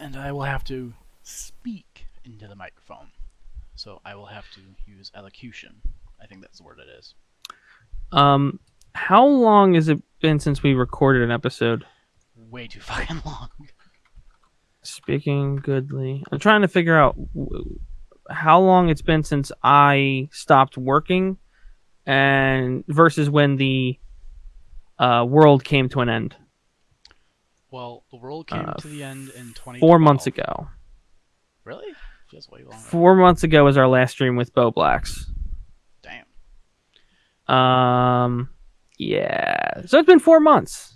and I will have to speak into the microphone. So I will have to use elocution. I think that's the word it is. Um, how long has it been since we recorded an episode? Way too fucking long. Speaking goodly, I'm trying to figure out how long it's been since I stopped working, and versus when the world came to an end. Well, the world came to the end in 4 months 2012. ago. Really? Feels way longer. 4 months ago was our last stream with Bo Blacks. Damn. Yeah. So it's been 4 months,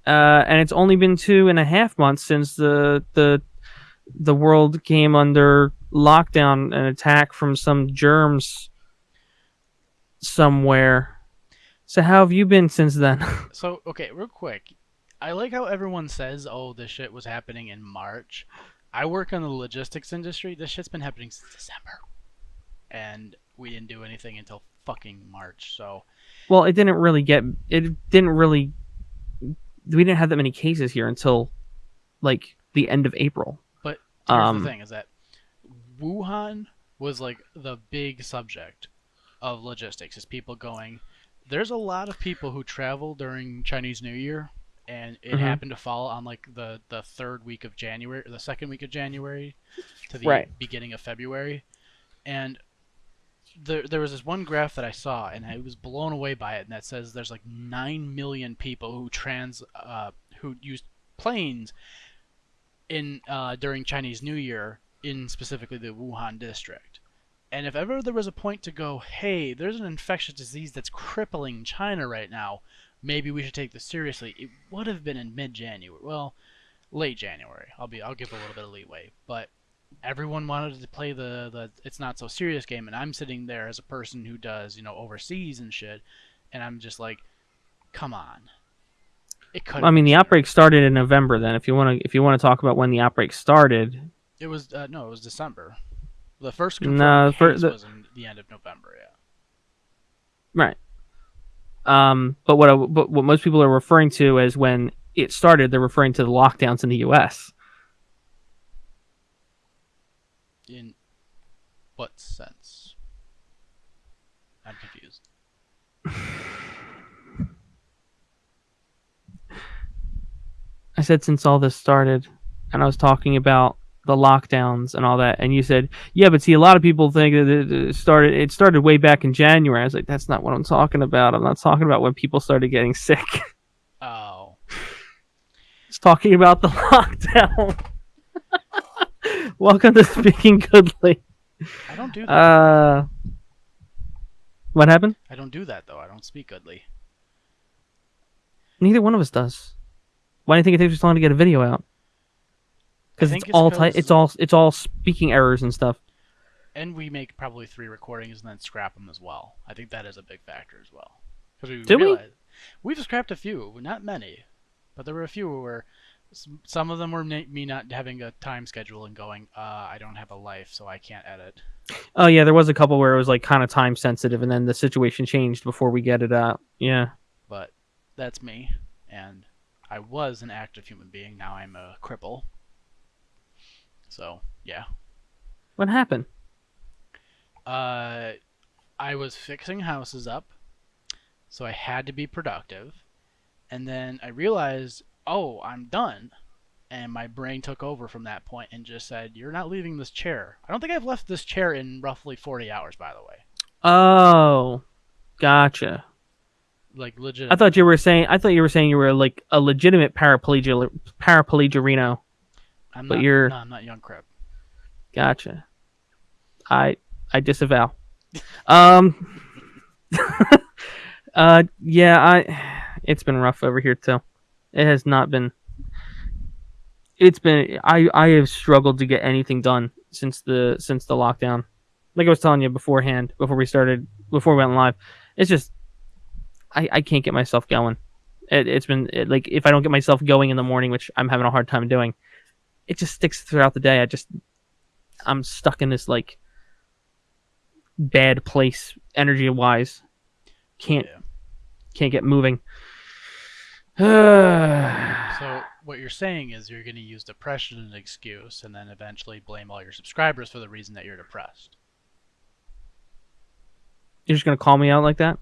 and it's only been 2.5 months since the world came under lockdown and attack from some germs somewhere. So how have you been since then? So, okay, real quick. I like how everyone says, oh, this shit was happening in March. I work in the logistics industry. This shit's been happening since December. And we didn't do anything until fucking March, so. Well, it didn't really. We didn't have that many cases here until like the end of April. But here's the thing: is that Wuhan was like the big subject of logistics. Is people going? There's a lot of people who travel during Chinese New Year, and it Mhm. happened to fall on like the third week of January, or the second week of January, to the Right. beginning of February, and there was this one graph that I saw, and I was blown away by it. And that says there's like 9 million people who use planes in during Chinese New Year in specifically the Wuhan district. And if ever there was a point to go, hey, there's an infectious disease that's crippling China right now, maybe we should take this seriously. It would have been in mid-January. Well, late January. I'll give a little bit of leeway, but everyone wanted to play the it's not so serious game, and I'm sitting there as a person who does overseas and shit, and I'm just like, come on, it could I have mean, been the sooner. outbreak started in November. Then, if you want to talk about when the outbreak started, It was no, it was December. The first confirmed no, case was in the end of November. Yeah. right. But what most people are referring to is when it started. They're referring to the lockdowns in the U.S. In what sense? I'm confused. I said since all this started, and I was talking about the lockdowns and all that, and you said, yeah, but see, a lot of people think that it started way back in January. I was like, that's not what I'm talking about. I'm not talking about when people started getting sick. Oh, It's talking about the lockdown. Welcome to Speaking Goodly. I don't do that. What happened? I don't do that though. I don't speak goodly. Neither one of us does. Why do you think it takes so long to get a video out? I Because it's think it's all because, it's all speaking errors and stuff. and we make probably 3 recordings and then scrap them as well. I think that is a big factor as well. Because we Do we? realize we've scrapped a few, not many, but there were a few where some of them were me not having a time schedule and going, I don't have a life, so I can't edit. Oh yeah, there was a couple where it was like kind of time sensitive, and then the situation changed before we get it out. Yeah. But that's me, and I was an active human being. Now I'm a cripple. So yeah. What happened? Uh, I was fixing houses up, so I had to be productive. And then I realized, oh, I'm done. And my brain took over from that point and just said, you're not leaving this chair. I don't think I've left this chair in roughly 40 hours, by the way. Oh, gotcha. Like, I thought legitimately. you were saying. I thought you were saying you were like a legitimate paraplegia Reno, I'm but not, you're no, I'm not young crip. gotcha. I I disavow. Um. Yeah. It's been rough over here too. It has not been. It's been. I have struggled to get anything done since the lockdown. Like I was telling you beforehand, before we went live, it's just I can't get myself going. It's been like if I don't get myself going in the morning, which I'm having a hard time doing, it just sticks throughout the day. I'm stuck in this like bad place energy wise. Can't Yeah. can't get moving. So what you're saying is you're going to use depression as an excuse and then eventually blame all your subscribers for the reason that you're depressed. You're just gonna call me out like that?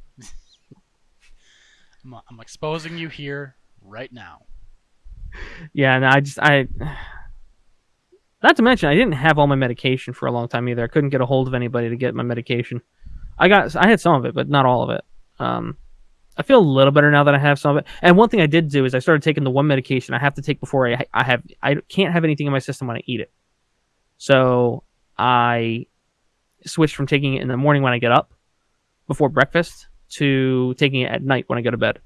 I'm exposing you here right now. Yeah, no, I not to mention I didn't have all my medication for a long time either. I couldn't get a hold of anybody to get my medication. I had some of it, but not all of it. Um, I feel a little better now that I have some of it. And one thing I did do is I started taking the one medication I have to take before I can't have anything in my system when I eat it. So I switched from taking it in the morning when I get up before breakfast to taking it at night when I go to bed.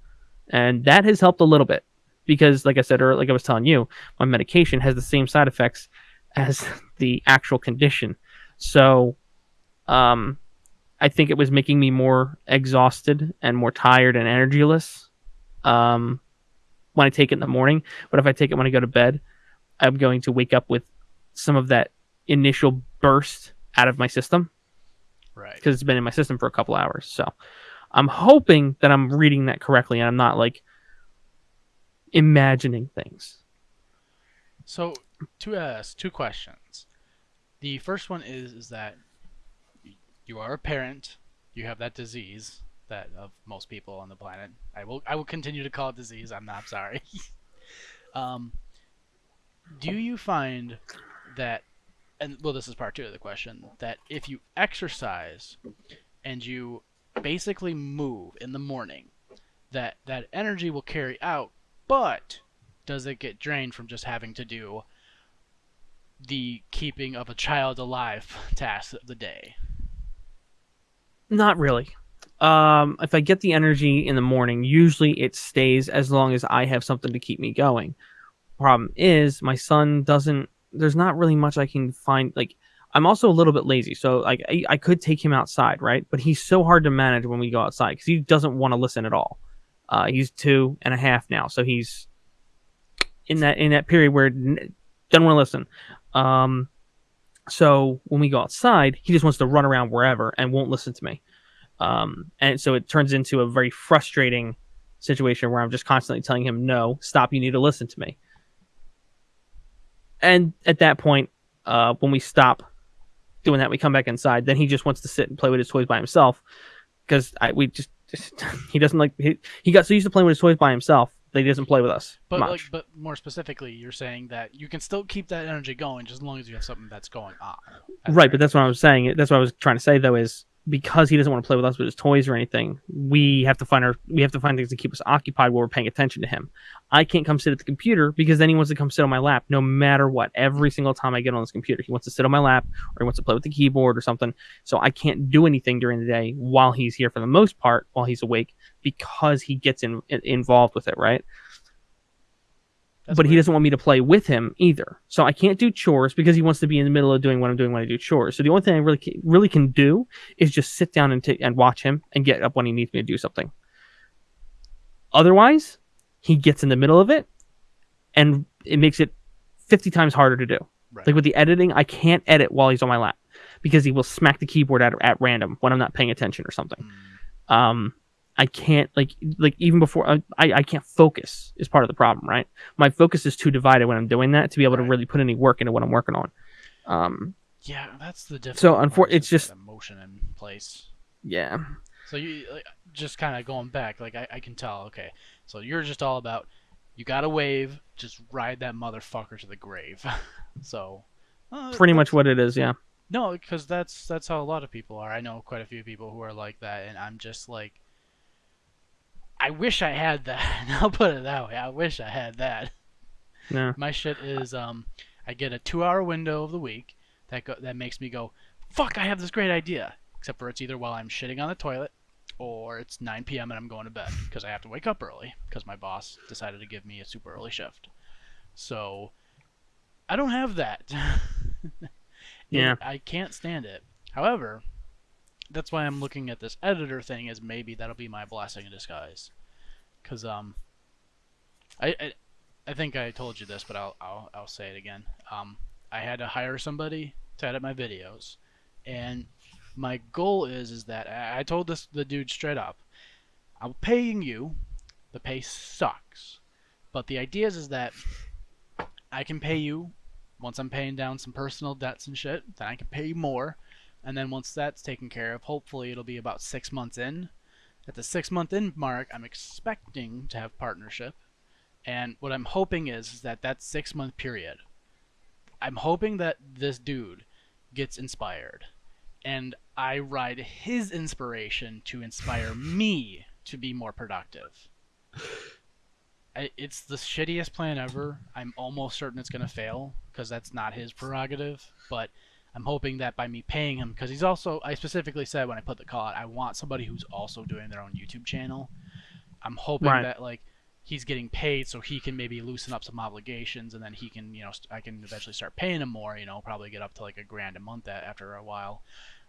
And that has helped a little bit because, like I said, or like I was telling you, my medication has the same side effects as the actual condition. So, um, I think it was making me more exhausted and more tired and energyless um, when I take it in the morning. But if I take it when I go to bed, I'm going to wake up with some of that initial burst out of my system Right. because it's been in my system for a couple hours. So I'm hoping that I'm reading that correctly and I'm not like imagining things. So, to ask two questions. The first one is that you are a parent, you have that disease that of most people on the planet. I will continue to call it disease. I'm sorry. um, do you find that, and well, this is part two of the question, that if you exercise and you basically move in the morning, that energy will carry out, but does it get drained from just having to do the keeping of a child alive task of the day? Not really. If I get the energy in the morning, usually it stays as long as I have something to keep me going. Problem is, my son doesn't. There's not really much I can find. Like, I'm also a little bit lazy, so like I could take him outside, right? But he's so hard to manage when we go outside because he doesn't want to listen at all. He's 2.5 now, so he's in that period where doesn't want to listen. Um, so when we go outside, he just wants to run around wherever and won't listen to me. And so it turns into a very frustrating situation where I'm just constantly telling him, no, stop, you need to listen to me. And at that point, when we stop doing that, we come back inside. Then he just wants to sit and play with his toys by himself because just he doesn't like he got so used to playing with his toys by himself that he doesn't play with us But like, much. but more specifically, you're saying that you can still keep that energy going just as long as you have something that's going on at the Right, very but that's what I least. was saying. That's what I was trying to say though is because he doesn't want to play with us with his toys or anything, we have to find things to keep us occupied while we're paying attention to him. I can't come sit at the computer because then he wants to come sit on my lap no matter what. Every single time I get on this computer, he wants to sit on my lap or he wants to play with the keyboard or something. So I can't do anything during the day while he's here for the most part while he's awake because he gets involved with it, right? That's But he weird. doesn't want me to play with him either. So I can't do chores because he wants to be in the middle of doing what I'm doing when I do chores. So the only thing I really can do is just sit down and watch him and get up when he needs me to do something. Otherwise, he gets in the middle of it and it makes it 50 times harder to do. Right. Like with the editing, I can't edit while he's on my lap because he will smack the keyboard at random when I'm not paying attention or something. Mm, Um, I can't like even before I can't focus is part of the problem, right? My focus is too divided when I'm doing that to be able to right. really put any work into what I'm working on. Um, Yeah, that's the so difficult part is it's getting that just emotion in place. yeah, So you like, just kind of going back, like I can tell. Okay, so you're just all about you got to wave, just ride that motherfucker to the grave. So, pretty much that's what it is. Yeah, no, because that's how a lot of people are. I know quite a few people who are like that, and I'm just like, I wish I had that. I'll put it that way. I wish I had that. yeah. My shit is I get a 2 hour window of the week that makes me go, fuck, I have this great idea. Except for it's either while I'm shitting on the toilet or it's 9 p.m. and I'm going to bed because I have to wake up early because my boss decided to give me a super early shift. So I don't have that. Yeah. I can't stand it. However, that's why I'm looking at this editor thing as maybe that'll be my blessing in disguise. Cause I, I I think I told you this, but I'll say it again. I had to hire somebody to edit my videos, and my goal is that I told the dude straight up, I'm paying you. The pay sucks, But the idea is that I can pay you once I'm paying down some personal debts and shit. Then I can pay you more, and then once that's taken care of, hopefully it'll be about 6 months in. At the 6 month in mark, I'm expecting to have partnership, and what I'm hoping is that 6 month period, I'm hoping that this dude gets inspired, and I ride his inspiration to inspire me to be more productive. It's the shittiest plan ever. I'm almost certain it's going to fail because that's not his prerogative. But I'm hoping that by me paying him, because he's also, I specifically said when I put the call out, I want somebody who's also doing their own YouTube channel. I'm hoping Right. that like he's getting paid so he can maybe loosen up some obligations, and then he can, I can eventually start paying him more. Probably get up to like $1,000 a month after a while.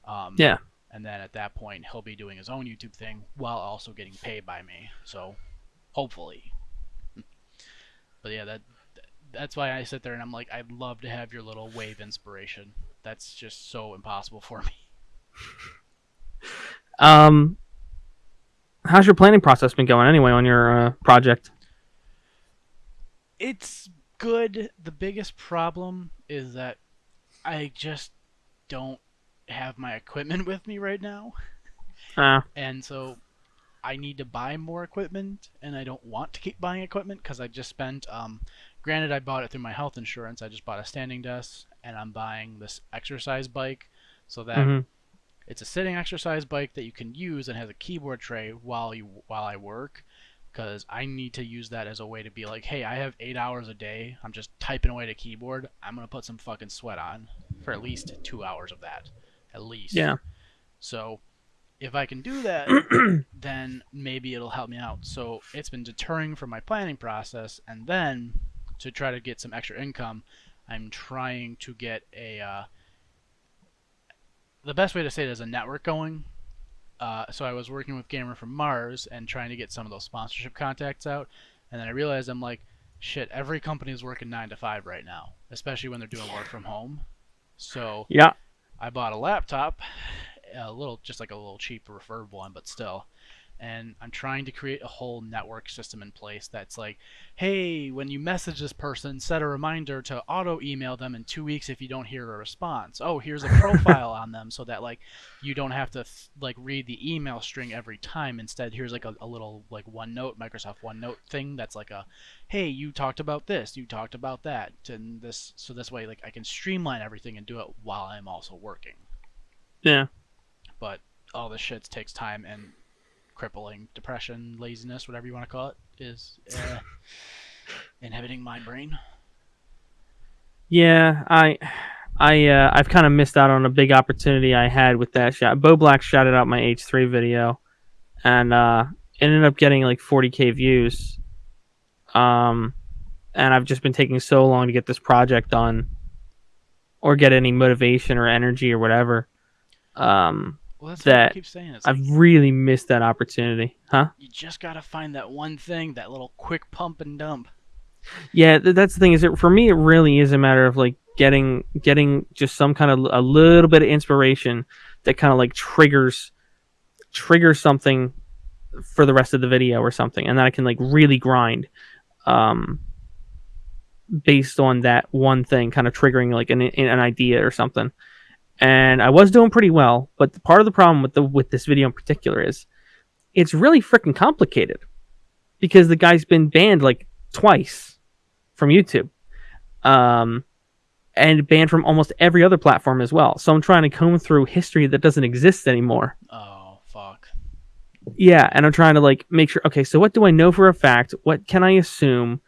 Um, Yeah. and then at that point, he'll be doing his own YouTube thing while also getting paid by me. So hopefully. But yeah, that's why I sit there and I'm like, I'd love to have your little wave inspiration. That's just so impossible for me. Um, how's your planning process been going anyway on your project? It's good. The biggest problem is that I just don't have my equipment with me right now. Uh, And so I need to buy more equipment, and I don't want to keep buying equipment because I just spent. Granted, I bought it through my health insurance. I just bought a standing desk, and I'm buying this exercise bike, so that mm-hmm. it's a sitting exercise bike that you can use and has a keyboard tray while I work. Because I need to use that as a way to be like, hey, I have 8 hours a day. I'm just typing away at a keyboard. I'm gonna put some fucking sweat on for at least 2 hours of that, at least. Yeah. So if I can do that, then maybe it'll help me out. So it's been deterring from my planning process, and then to try to get some extra income, I'm trying to get the best way to say it is a network going. So I was working with Gamer from Mars and trying to get some of those sponsorship contacts out, and then I realized I'm like, shit, every company is working 9 to 5 right now, especially when they're doing work from home. So Yeah. I bought a laptop, just like a little cheap refurbed one, but still. And I'm trying to create a whole network system in place that's like, hey, when you message this person, set a reminder to auto email them in 2 weeks if you don't hear a response. Oh, here's a profile on them so that like you don't have to like read the email string every time. Instead, here's like a little like OneNote, Microsoft OneNote thing that's like a, hey, you talked about this, you talked about that, and this, so this way like I can streamline everything and do it while I'm also working. Yeah. But all this shit takes time, and crippling depression, laziness, whatever you want to call it, is inhibiting my brain. Yeah. I've kind of missed out on a big opportunity I had with that shot. Bo Black shouted out my H3 video, and it ended up getting like 40K views. Um, and I've just been taking so long to get this project done, or get any motivation or energy or whatever. Well, that's what I That keep saying. It's like I've really missed that opportunity, huh? you just gotta find that one thing, that little quick pump and dump. Yeah, that's the thing. Is it for me? It really is a matter of like getting just some kind of a little bit of inspiration that kind of like triggers something for the rest of the video or something, and then I can like really grind um, based on that one thing, kind of triggering like an idea or something. And I was doing pretty well, but part of the problem with this video in particular is it's really freaking complicated because the guy's been banned like twice from YouTube. And banned from almost every other platform as well. So I'm trying to comb through history that doesn't exist anymore. Oh fuck. Yeah, and I'm trying to like make sure. Okay, so what do I know for a fact? What can I assume,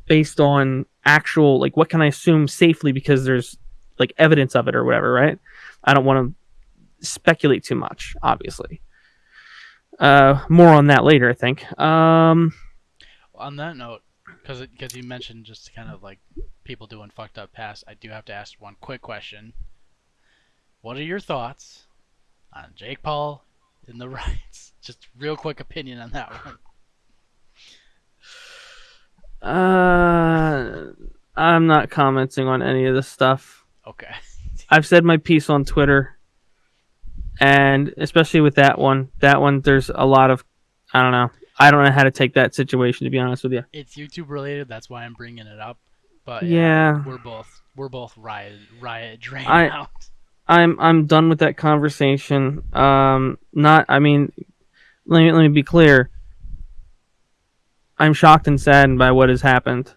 based on actual like what can I assume safely because there's like evidence of it or whatever, right? I don't want to speculate too much, obviously. More on that later, I think. On that note, because you mentioned just kind of like people doing fucked up past, I do have to ask one quick question. What are your thoughts on Jake Paul in the riots? Just real quick opinion on that one. I'm not commenting on any of this stuff. Okay. I've said my piece on Twitter, and especially with that one, there's a lot of, I don't know. I don't know how to take that situation, to be honest with you. It's YouTube related. That's why I'm bringing it up. But yeah, Yeah, we're both riot drain I out. I'm done with that conversation. Not. I mean, let me be clear. I'm shocked and saddened by what has happened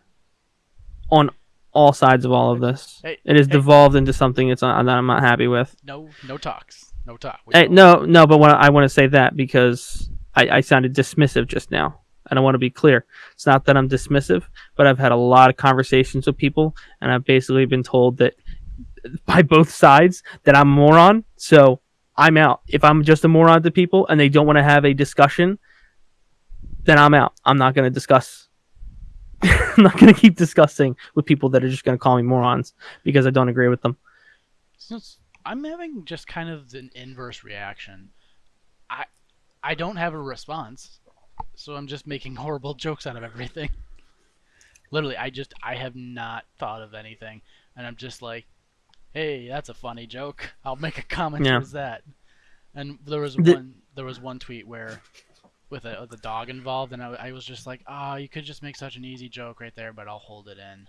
on all sides of all of this. Hey, It has hey, devolved into something that I'm not happy with. no talks, no talk. We Hey, don't. no, no, but I want to say that because I sounded dismissive just now, and I want to be clear. It's not that I'm dismissive, but I've had a lot of conversations with people, and I've basically been told that by both sides that I'm a moron. So I'm out. If I'm just a moron to people and they don't want to have a discussion, then I'm out. I'm not going to discuss. I'm not going to keep discussing with people that are just going to call me morons because I don't agree with them. Since I'm having just kind of an inverse reaction. I I don't have a response, so I'm just making horrible jokes out of everything. Literally, I have not thought of anything, and I'm just like, hey, that's a funny joke. I'll make a comment Yeah. towards that. And The, there was one tweet where with a dog involved, and I was just like, ah, oh, you could just make such an easy joke right there, but I'll hold it in.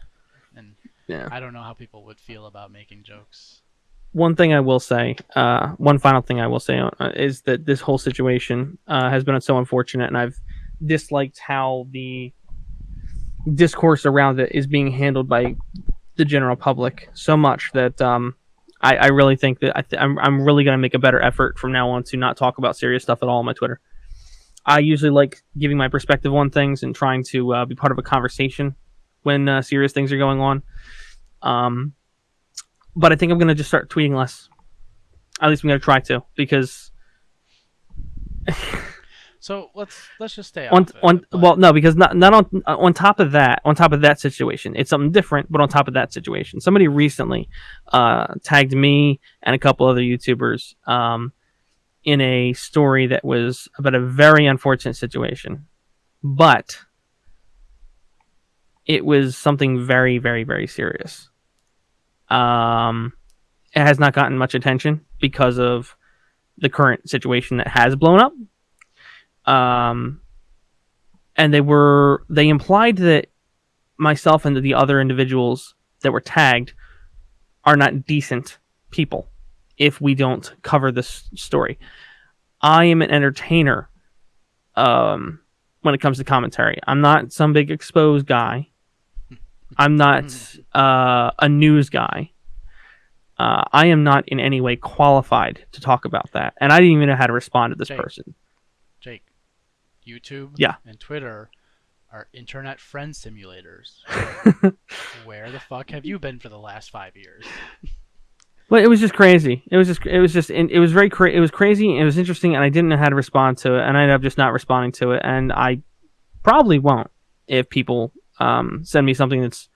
And yeah. I don't know how people would feel about making jokes. One thing I will say, one final thing I will say is that this whole situation has been so unfortunate, and I've disliked how the discourse around it is being handled by the general public so much that I really think that I'm really going to make a better effort from now on to not talk about serious stuff at all on my Twitter. I usually like giving my perspective on things and trying to be part of a conversation when serious things are going on. But I think I'm going to just start tweeting less. At least I'm going to try to, because So let's just stay off it. well, no, because not on top of that situation, it's something different. But on top of that situation, somebody recently tagged me and a couple other YouTubers in a story that was about a very unfortunate situation, but it was something very, very, very serious. It has not gotten much attention because of the current situation that has blown up. And they implied that myself and the other individuals that were tagged are not decent people if we don't cover this story. I am an entertainer when it comes to commentary. I'm not some big exposed guy. I'm not a news guy. I am not in any way qualified to talk about that. And I didn't even know how to respond to this person. Jake, YouTube Yeah. and Twitter are internet friend simulators. Where the fuck have you been for the last 5 years? Well, it was just crazy. It was very it was crazy. It was interesting, and I didn't know how to respond to it, and I ended up just not responding to it. And I probably won't if people send me something that's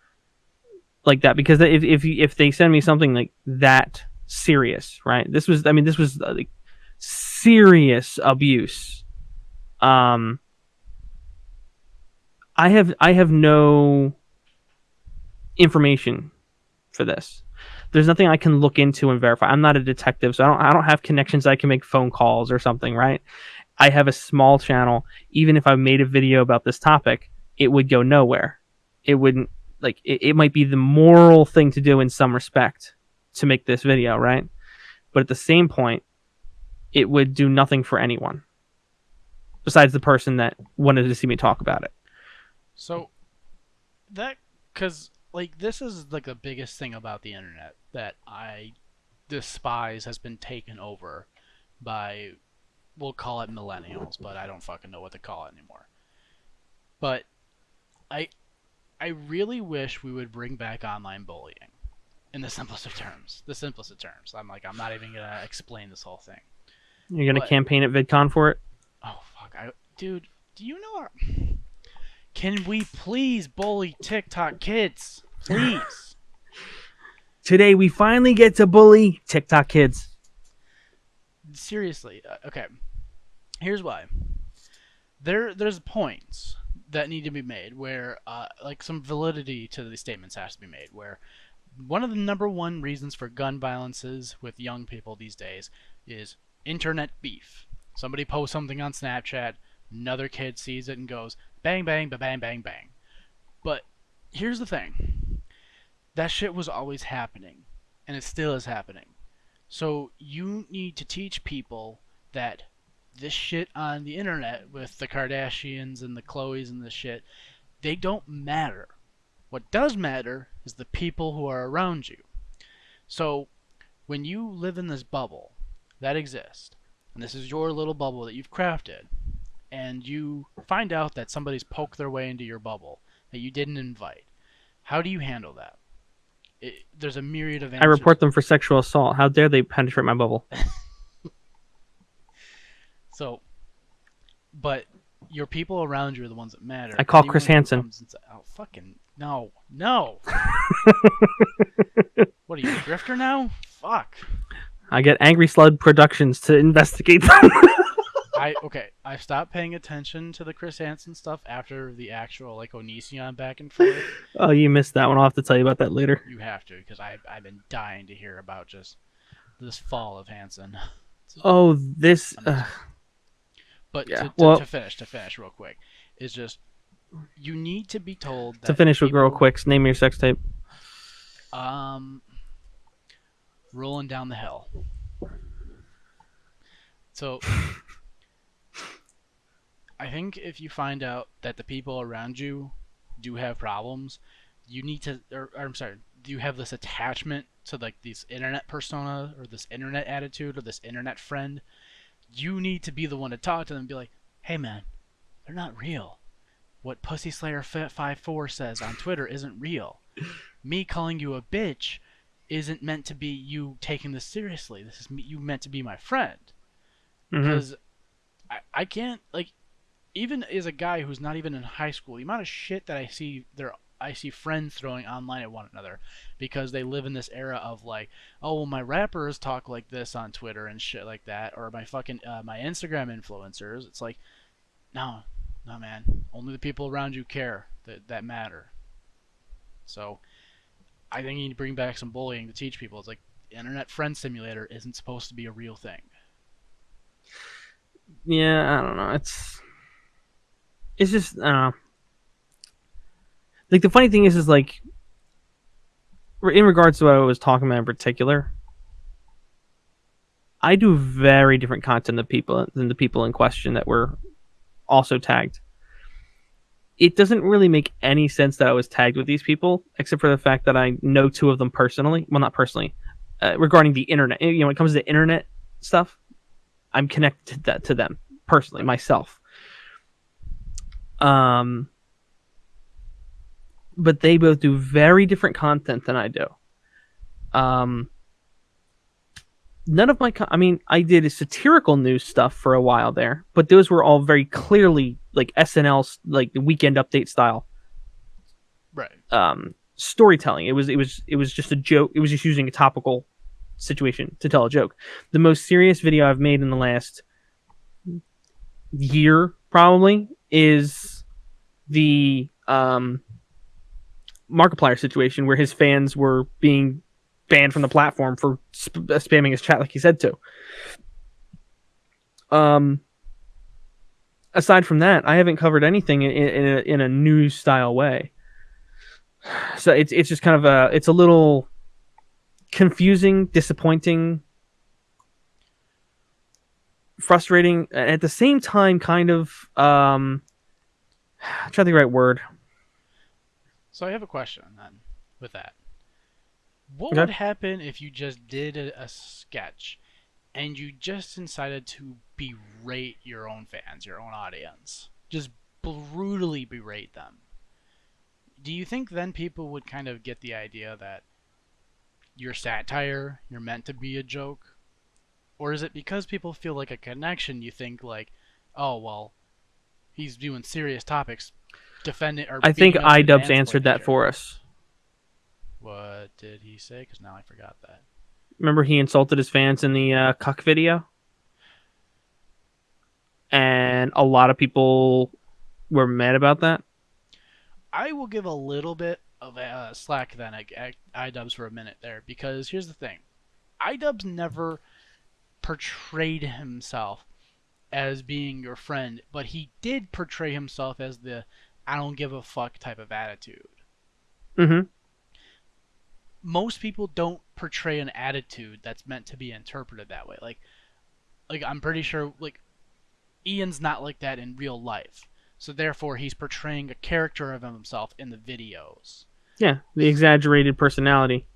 like that, because if they send me something like that serious, right? This was like serious abuse. I have no information for this. There's nothing I can look into and verify. I'm not a detective, so I don't have connections that I can make phone calls or something, right? I have a small channel. Even if I made a video about this topic, it would go nowhere. It wouldn't, like, it might be the moral thing to do in some respect to make this video, right? But at the same point, it would do nothing for anyone besides the person that wanted to see me talk about it. So because like this is like the biggest thing about the internet that I despise has been taken over by, we'll call it millennials, but I don't fucking know what to call it anymore. But I I really wish we would bring back online bullying in the simplest of terms. The simplest of terms. I'm not even gonna explain this whole thing. You're gonna But campaign at VidCon for it? oh fuck, dude, do you know our? Can we please bully TikTok kids, please? Today we finally get to bully TikTok kids. Seriously, okay. Here's why. There's points that need to be made where like some validity to the statements has to be made, where one of the number one reasons for gun violences with young people these days is internet beef. Somebody posts something on Snapchat, Another kid sees it and goes bang bang ba bang bang bang. But here's the thing. That shit was always happening and it still is happening. So you need to teach people that this shit on the internet with the Kardashians and the Chloes and this shit, they don't matter. What does matter is the people who are around you. So when you live in this bubble that exists, and this is your little bubble that you've crafted, and you find out that somebody's poked their way into your bubble that you didn't invite, how do you handle that? There's a myriad of I answers. report them for sexual assault. How dare they penetrate my bubble? So, but your people around you are the ones that matter. I call Chris Anyone who Hansen. comes inside, oh fucking no, no. What are you, a grifter now? Fuck. I get Angry Slud Productions to investigate them. I stopped paying attention to the Chris Hansen stuff after the actual like Onision back and forth. Oh, you missed that one. I'll have to tell you about that later. You have to because I've been dying to hear about just this fall of Hansen. Oh, this. But Yeah. to finish real quick, is just you need to be told that to finish with people, real quick, name your sex tape. Rolling down the hill. So I think if you find out that the people around you do have problems, you need to, or I'm sorry, do you have this attachment to like this internet persona or this internet attitude or this internet friend? You need to be the one to talk to them and be like, hey man, they're not real. What Pussy Slayer 54 says on Twitter isn't real. Me calling you a bitch isn't meant to be you taking this seriously. This is you meant to be my friend. Because I can't, like, even as a guy who's not even in high school, the amount of shit that I see friends throwing online at one another because they live in this era of like, oh well, my rappers talk like this on Twitter and shit like that, or my fucking my Instagram influencers. It's like, no, no man, only the people around you care that matter. So I think you need to bring back some bullying to teach people. It's like internet friend simulator isn't supposed to be a real thing. Yeah, I don't know. It's just I don't know. Like the funny thing is like in regards to what I was talking about in particular, I do very different content than the people in question that were also tagged. It doesn't really make any sense that I was tagged with these people, except for the fact that I know two of them personally. Well, not personally, regarding the internet. You know, when it comes to internet stuff, I'm connected to them personally, myself. But they both do very different content than I do. None of my, I did a satirical news stuff for a while there, but those were all very clearly like SNL, like the Weekend Update style, Right. Storytelling. It was just a joke. It was just using a topical situation to tell a joke. The most serious video I've made in the last year probably is the Markiplier situation where his fans were being banned from the platform for spamming his chat like he said to. Aside from that, I haven't covered anything in a news style way. So it's just kind of it's a little confusing, disappointing, frustrating, and at the same time kind of I'm trying to think of the right word. So I have a question then with that. What Okay. would happen if you just did a sketch and you just decided to berate your own fans, your own audience? Just brutally berate them. Do you think then people would kind of get the idea that you're satire, you're meant to be a joke? Or is it because people feel like a connection you think like, oh well, he's doing serious topics, defending or I think beating up his iDubbbz answered mansplaining that for character? us. What did he say? Because now I forgot that. Remember he insulted his fans in the cuck video? And a lot of people were mad about that. I will give a little bit of slack then at iDubbbz for a minute there because here's the thing: iDubbbz never portrayed himself as being your friend, but he did portray himself as the I don't give a fuck type of attitude. Mm-hmm. Most people don't portray an attitude that's meant to be interpreted that way. Like I'm pretty sure like Ian's not like that in real life. So therefore he's portraying a character of himself in the videos. Yeah, the exaggerated personality,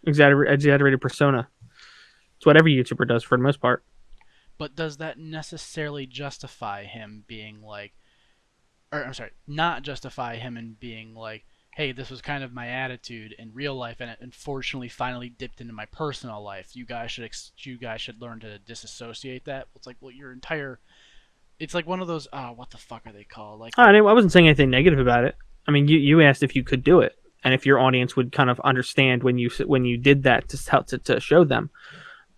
exaggerated persona. It's what every YouTuber does for the most part. But does that necessarily justify him being like, or I'm sorry, not justify him in being like, hey, this was kind of my attitude in real life, and it unfortunately finally dipped into my personal life. You guys should learn to disassociate that. It's like, well, your entire, it's like one of those, what the fuck are they called? Like I wasn't saying anything negative about it. I mean, you asked if you could do it, and if your audience would kind of understand when you did that to show them.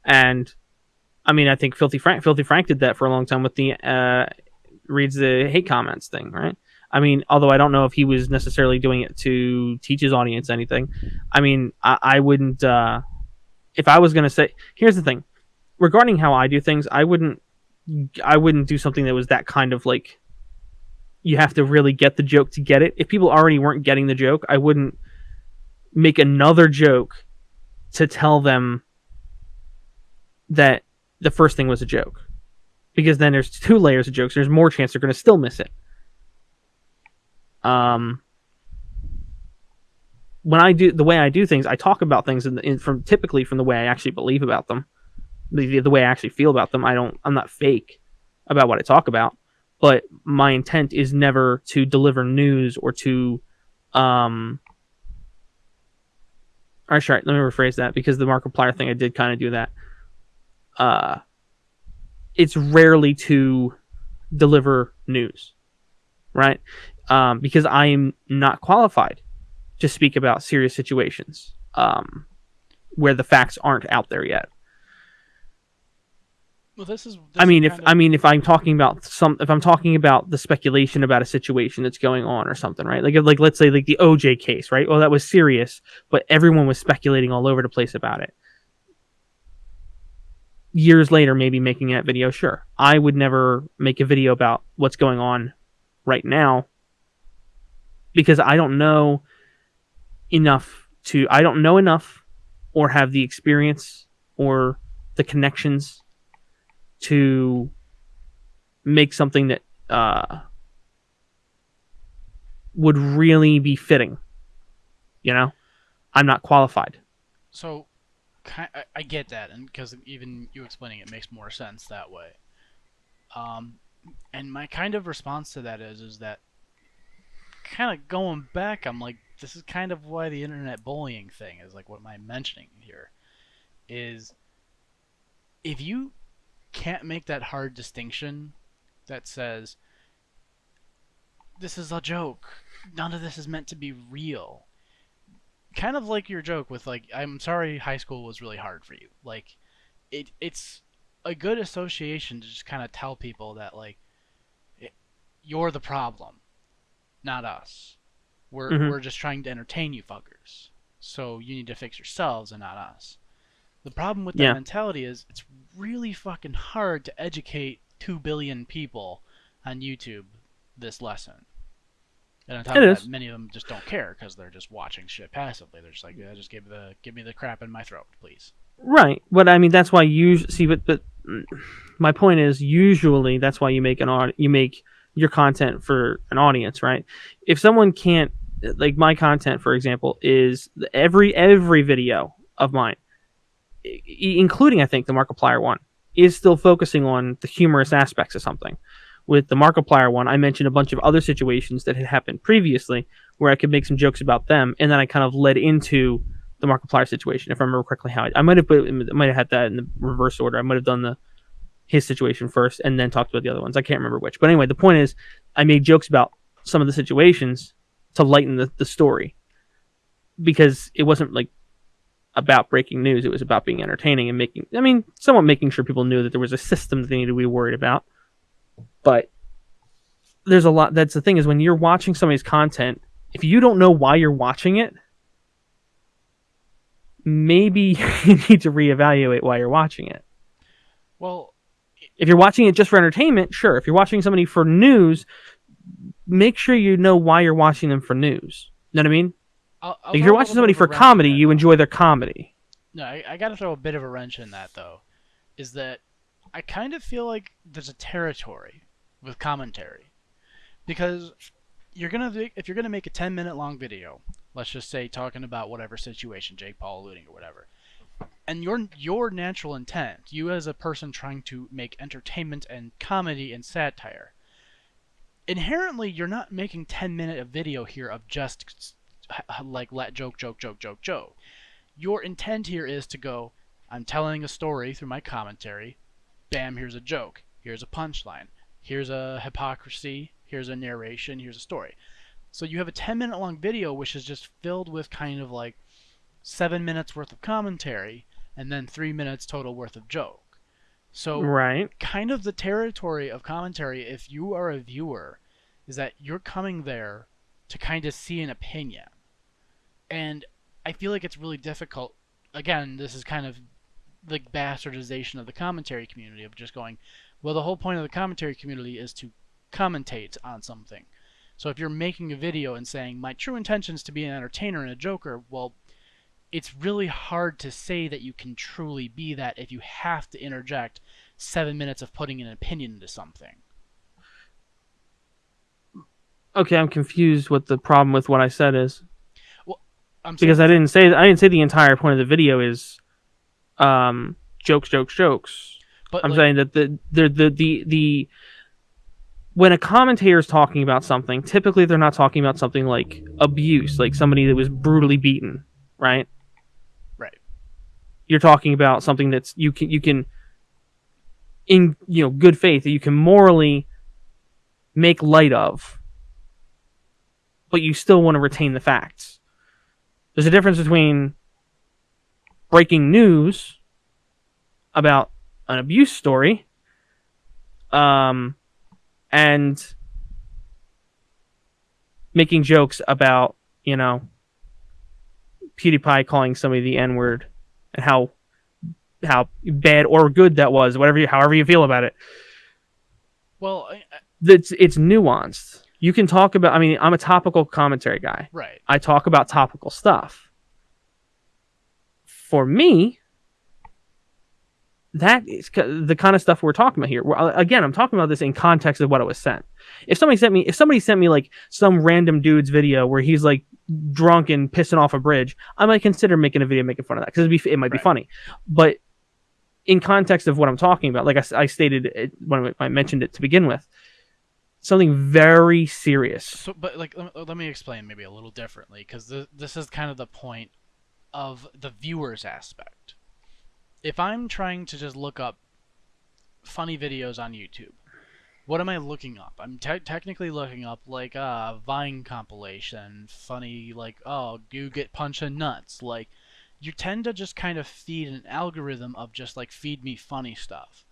And I mean, I think Filthy Frank did that for a long time with the reads the hate comments thing, right? I mean, although I don't know if he was necessarily doing it to teach his audience anything. I mean, I wouldn't. If I was going to say, here's the thing regarding how I do things, I wouldn't do something that was that kind of like you have to really get the joke to get it. If people already weren't getting the joke, I wouldn't make another joke to tell them that the first thing was a joke. Because then there's two layers of jokes. There's more chance they're going to still miss it. When I do the way I do things, I talk about things typically from the way I actually believe about them, the way I actually feel about them. I'm not fake about what I talk about, but my intent is never to deliver news or to all right, let me rephrase that because the Markiplier thing I did kind of do that. It's rarely to deliver news, right? Because I am not qualified to speak about serious situations where the facts aren't out there yet. well, this is If I'm talking about the speculation about a situation that's going on or something, right? Like let's say like the OJ case, right? Well, that was serious, but everyone was speculating all over the place about it. Years later, maybe making that video, sure. I would never make a video about what's going on right now because I don't know enough or have the experience or the connections to make something that would really be fitting. You know, I'm not qualified. So I get that, and because even you explaining it makes more sense that way. Um, and my kind of response to that is that kind of going back, I'm like, this is kind of why the internet bullying thing is like what am I mentioning here is if you can't make that hard distinction that says this is a joke, none of this is meant to be real. Kind of like your joke with like I'm sorry high school was really hard for you. Like it's a good association to just kind of tell people that like you're the problem, not us. Mm-hmm. We're just trying to entertain you fuckers. So you need to fix yourselves and not us. The problem with that Yeah, mentality is it's really fucking hard to educate 2 billion people on YouTube this lesson. And on top it of that, is. many of them just don't care because they're just watching shit passively. They're just like, yeah, just give me the crap in my throat, please. Right. But I mean, that's why you see. But my point is, usually that's why you make you make your content for an audience, right? If someone can't, like my content, for example, is every video of mine, including I think the Markiplier one, is still focusing on the humorous aspects of something. With the Markiplier one, I mentioned a bunch of other situations that had happened previously where I could make some jokes about them, and then I kind of led into the Markiplier situation. If I remember correctly, I might have had that in the reverse order. I might have done his situation first and then talked about the other ones. I can't remember which, but anyway, the point is, I made jokes about some of the situations to lighten the story because it wasn't like about breaking news. It was about being entertaining and somewhat making sure people knew that there was a system that they needed to be worried about. But there's a lot. That's the thing is when you're watching somebody's content, if you don't know why you're watching it, maybe you need to reevaluate why you're watching it. Well, If you're watching it just for entertainment, sure. If you're watching somebody for news, make sure you know why you're watching them for news. You know what I mean? I'll Like if you're throw a watching little bit somebody of a for wrench in comedy, there you though. enjoy their comedy. No, I got to throw a bit of a wrench in that though. Is that I kind of feel like there's a territory with commentary because if you're gonna make a 10-minute long video, let's just say talking about whatever situation, Jake Paul alluding or whatever, and your natural intent, you as a person trying to make entertainment and comedy and satire, inherently you're not making 10-minute of video here of just like let joke joke joke joke joke. Your intent here is to go, I'm telling a story through my commentary. Bam, here's a joke. Here's a punchline. Here's a hypocrisy. Here's a narration. Here's a story. So you have a 10-minute long video which is just filled with kind of like 7 minutes worth of commentary and then 3 minutes total worth of joke. So Right. kind of the territory of commentary, if you are a viewer, is that you're coming there to kind of see an opinion. And I feel like it's really difficult. Again, this is kind of the bastardization of the commentary community of just going, well, the whole point of the commentary community is to commentate on something. So if you're making a video and saying, my true intention is to be an entertainer and a joker, well, it's really hard to say that you can truly be that if you have to interject 7 minutes of putting an opinion into something. Okay, I'm confused what the problem with what I said is. Well, I'm Because saying I didn't say the entire point of the video is jokes, jokes, jokes. but I'm like saying that the when a commentator is talking about something, typically they're not talking about something like abuse, like somebody that was brutally beaten, right? right. You're talking about something that's you can in good faith that you can morally make light of, but you still want to retain the facts. There's a difference between breaking news about an abuse story, and making jokes about PewDiePie calling somebody the N word and how bad or good that was, however you feel about it. Well, It's nuanced. You can talk about. I mean, I'm a topical commentary guy. right. I talk about topical stuff. For me, that is the kind of stuff we're talking about here. Again, I'm talking about this in context of what it was sent. If somebody sent me like some random dude's video where he's like drunk and pissing off a bridge, I might consider making a video making fun of that because it might be Right. funny. But in context of what I'm talking about, like I stated when I mentioned it to begin with, something very serious. So, but like, let me explain maybe a little differently because this is kind of the point of the viewer's aspect. If I'm trying to just look up funny videos on YouTube, what am I looking up? I'm technically looking up like a Vine compilation, funny like, oh, you get punched in nuts. Like, you tend to just kind of feed an algorithm of just like feed me funny stuff.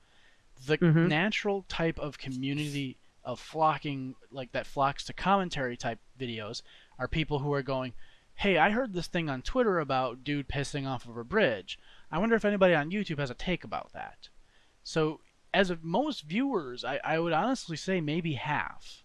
The Mm-hmm. natural type of community of flocking like that flocks to commentary type videos are people who are going, hey, I heard this thing on Twitter about dude pissing off of a bridge. I wonder if anybody on YouTube has a take about that. So as of most viewers, I would honestly say maybe half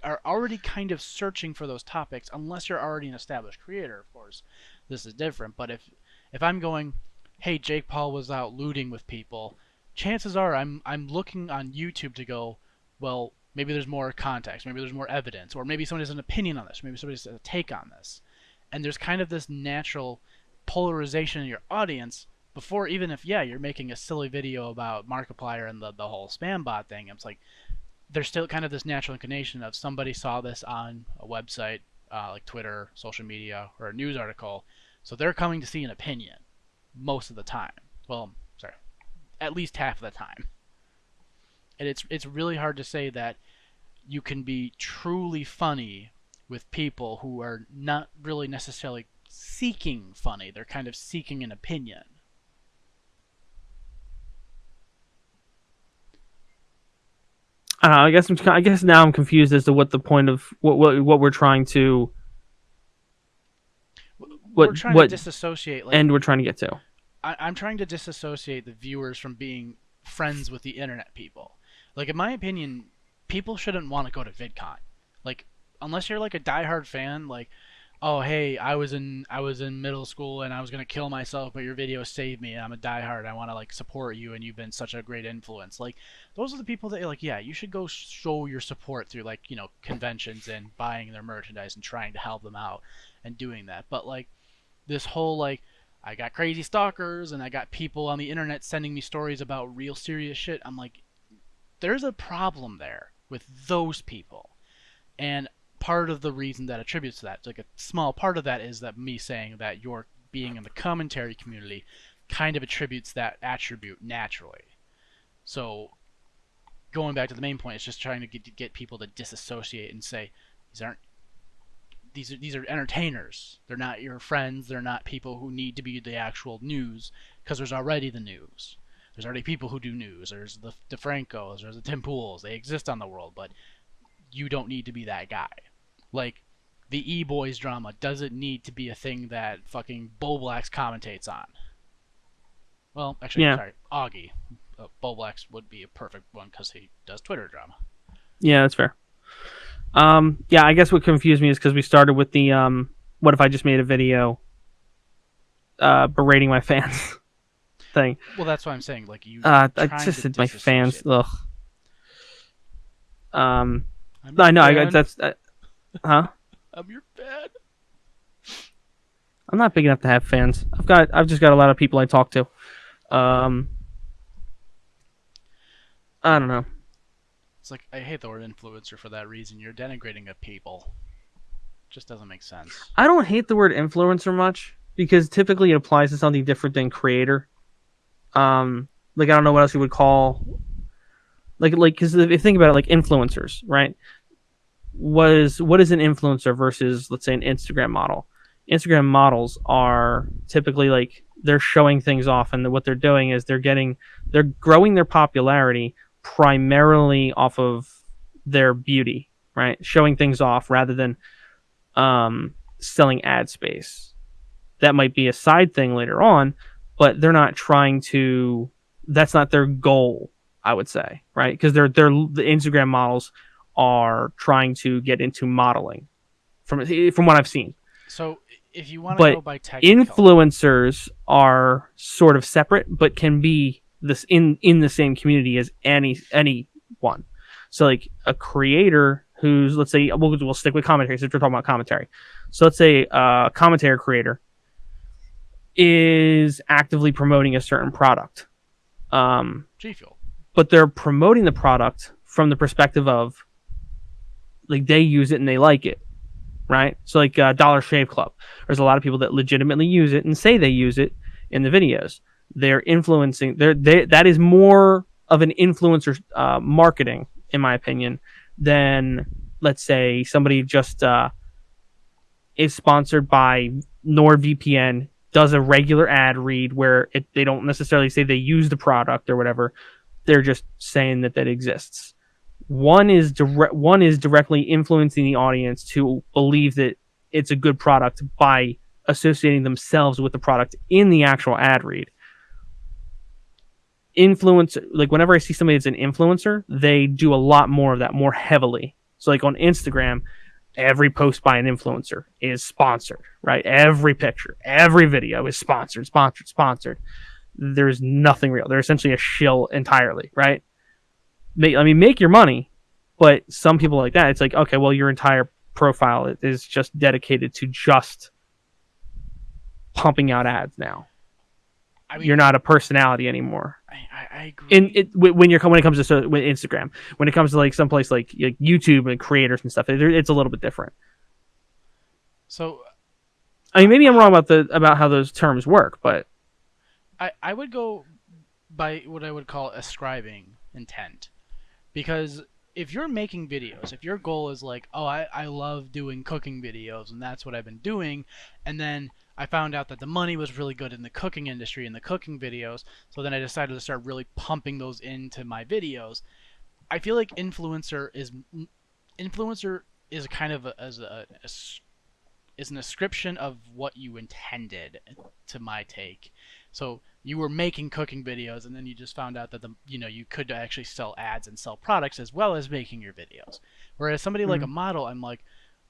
are already kind of searching for those topics, unless you're already an established creator, of course. This is different. But if I'm going, hey, Jake Paul was out looting with people, chances are I'm looking on YouTube to go, well, maybe there's more context, maybe there's more evidence, or maybe somebody has an opinion on this, maybe somebody has a take on this. And there's kind of this natural polarization in your audience before, even if you're making a silly video about Markiplier and the whole spam bot thing. It's like there's still kind of this natural inclination of somebody saw this on a website, like Twitter, social media, or a news article, so they're coming to see an opinion most of the time. Well, sorry, at least half of the time. And it's really hard to say that you can be truly funny with people who are not really necessarily seeking funny. They're kind of seeking an opinion. I don't know. I guess now I'm confused as to what the point of what we're trying to We're trying to what disassociate, like, end we're trying to get to. I'm trying to disassociate the viewers from being friends with the internet people. Like in my opinion, people shouldn't want to go to VidCon. Like unless you're like a diehard fan, like oh hey, I was in middle school and I was gonna kill myself, but your video saved me, and I'm a diehard. I want to like support you, and you've been such a great influence. Like those are the people that like yeah, you should go show your support through like conventions and buying their merchandise and trying to help them out and doing that. But like this whole like I got crazy stalkers and I got people on the internet sending me stories about real serious shit. I'm like, there's a problem there with those people. And part of the reason that attributes to that, like a small part of that, is that me saying that you're being in the commentary community kind of attributes that attribute naturally. So going back to the main point, it's just trying to get people to disassociate and say these aren't these are entertainers. They're not your friends. They're not people who need to be the actual news because there's already the news. There's already people who do news. There's the DeFrancos. There's the Tim Pools. They exist on the world, but you don't need to be that guy. Like the E-Boys drama doesn't need to be a thing that fucking Blacks commentates on. Well, actually, Yeah, sorry, Augie. Blacks would be a perfect one because he does Twitter drama. yeah, that's fair. Yeah, I guess what confused me is because we started with the what if I just made a video berating my fans thing. Well, that's what I'm saying. Like you're I trying just to said my fans. disassociate. Ugh. I'm No, your I know. fan. That's huh. I'm your fan. I'm not big enough to have fans. I've just got a lot of people I talk to. Um, I don't know. It's like I hate the word influencer for that reason. You're denigrating a people. It just doesn't make sense. I don't hate the word influencer much because typically it applies to something different than creator. Like I don't know what else you would call like because if you think about it, like influencers, right? What is an influencer versus let's say an Instagram model? Instagram models are typically like they're showing things off, and what they're doing is they're growing their popularity primarily off of their beauty, right? Showing things off rather than selling ad space. That might be a side thing later on, but they're not trying to. That's not their goal, I would say, right? Because they're the Instagram models are trying to get into modeling, from what I've seen. So if you want to But go by technical, influencers are sort of separate, but can be this in the same community as anyone. So like a creator who's let's say we'll stick with commentary since we're talking about commentary. So let's say a commentary creator is actively promoting a certain product. G Fuel. But they're promoting the product from the perspective of like they use it and they like it, right? So like Dollar Shave Club, there's a lot of people that legitimately use it and say they use it in the videos. They're influencing. That is more of an influencer marketing, in my opinion, than let's say somebody just is sponsored by NordVPN, does a regular ad read where they don't necessarily say they use the product or whatever. They're just saying that exists. One is directly influencing the audience to believe that it's a good product by associating themselves with the product in the actual ad read. Influence, like whenever I see somebody that's an influencer, they do a lot more of that more heavily. So like on Instagram, every post by an influencer is sponsored, right? Every picture, every video is sponsored. There's nothing real. They're essentially a shill entirely, right? Make your money, but some people like that, it's like, okay, well, your entire profile is just dedicated to just pumping out ads now. I mean, You're not a personality anymore. I agree. When it comes to with Instagram, when it comes to like someplace like YouTube and creators and stuff, it's a little bit different. So I mean, maybe I'm wrong about how those terms work, but I would go by what I would call ascribing intent. Because if you're making videos, if your goal is like, oh, I love doing cooking videos and that's what I've been doing, and then I found out that the money was really good in the cooking industry and the cooking videos, so then I decided to start really pumping those into my videos. I feel like influencer is kind of is an ascription of what you intended, to my take. So you were making cooking videos, and then you just found out that you could actually sell ads and sell products as well as making your videos. Whereas somebody like a Mm. model, I'm like,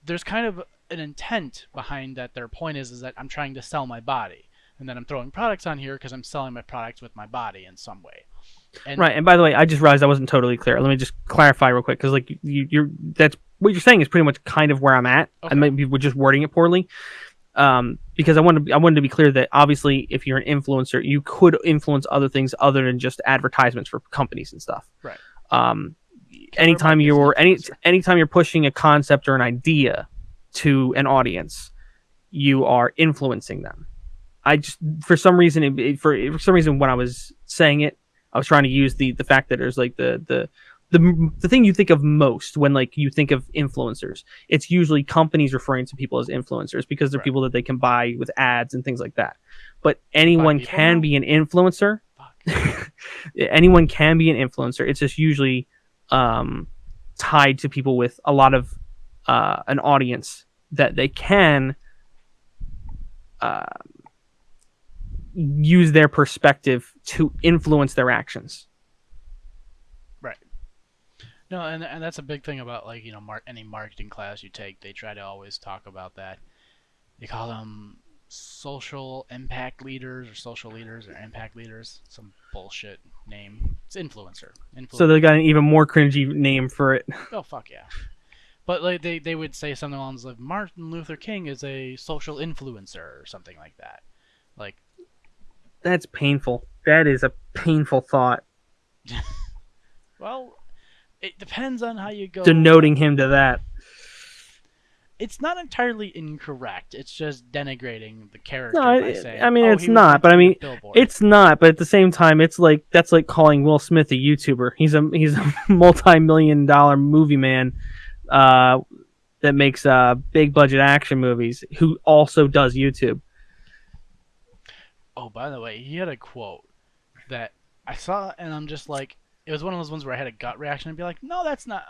there's kind of an intent behind that. Their point is that I'm trying to sell my body, and then I'm throwing products on here because I'm selling my products with my body in some way. And Right. And by the way, I just realized I wasn't totally clear. Let me just clarify real quick, because like you're that's what you're saying is pretty much kind of where I'm at. I okay, might be just wording it poorly. Because I wanted to be clear that obviously if you're an influencer, you could influence other things other than just advertisements for companies and stuff. right. Um, Killer Mike is an influencer. anytime you're pushing a concept or an idea to an audience, you are influencing them. I just for some reason for some reason when I was saying it, I was trying to use the fact that there's like the thing you think of most when like you think of influencers. It's usually companies referring to people as influencers because they're Right. people that they can buy with ads and things like that. But You can buy anyone people can now. be an influencer. Fuck. Anyone can be an influencer. It's just usually um, tied to people with a lot of an audience that they can uh, use their perspective to influence their actions. Right. No, and that's a big thing about like any marketing class you take. They try to always talk about that. They call them social impact leaders or social leaders or impact leaders. Some bullshit name. It's influencer. So they got an even more cringy name for it. Oh fuck yeah. But like they would say something along the lines like Martin Luther King is a social influencer or something like that. Like, That's painful. That is a painful thought. well, it depends on how you go. Denoting him to that. It's not entirely incorrect. It's just denigrating the No, character by saying, I mean "Oh, it's he was not. But I making a mean billboard." it's not. But at the same time, it's like that's like calling Will Smith a YouTuber. He's a multi-million-dollar movie man uh, that makes big budget action movies who also does YouTube. Oh, by the way, he had a quote that I saw, and I'm just like, it was one of those ones where I had a gut reaction and be like, "No, that's not.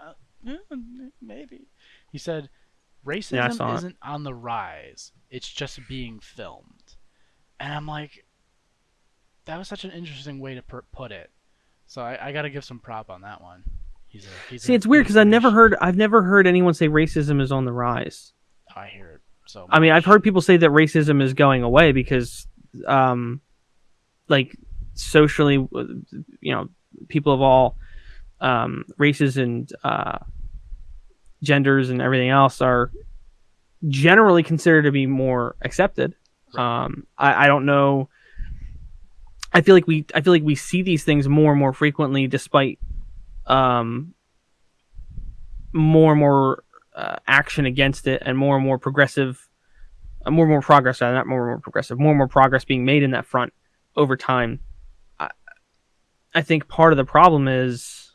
Maybe." He said, Yeah, I "Racism saw it. isn't on the rise. It's just being filmed." And I'm like, that was such an interesting way to put it. So I got to give some prop on that one. He's See, an it's weird because inspiration. I've never heard anyone say racism is on the rise. I hear it so I mean, I've much. heard people say that racism is going away because, um, like socially, people of all races and genders and everything else are generally considered to be more accepted. Right. I don't know. I feel like we see these things more and more frequently, despite um, more and more action against it, and more and more progress. Not more and more progressive, more and more progress being made in that front over time. I, I think part of the problem is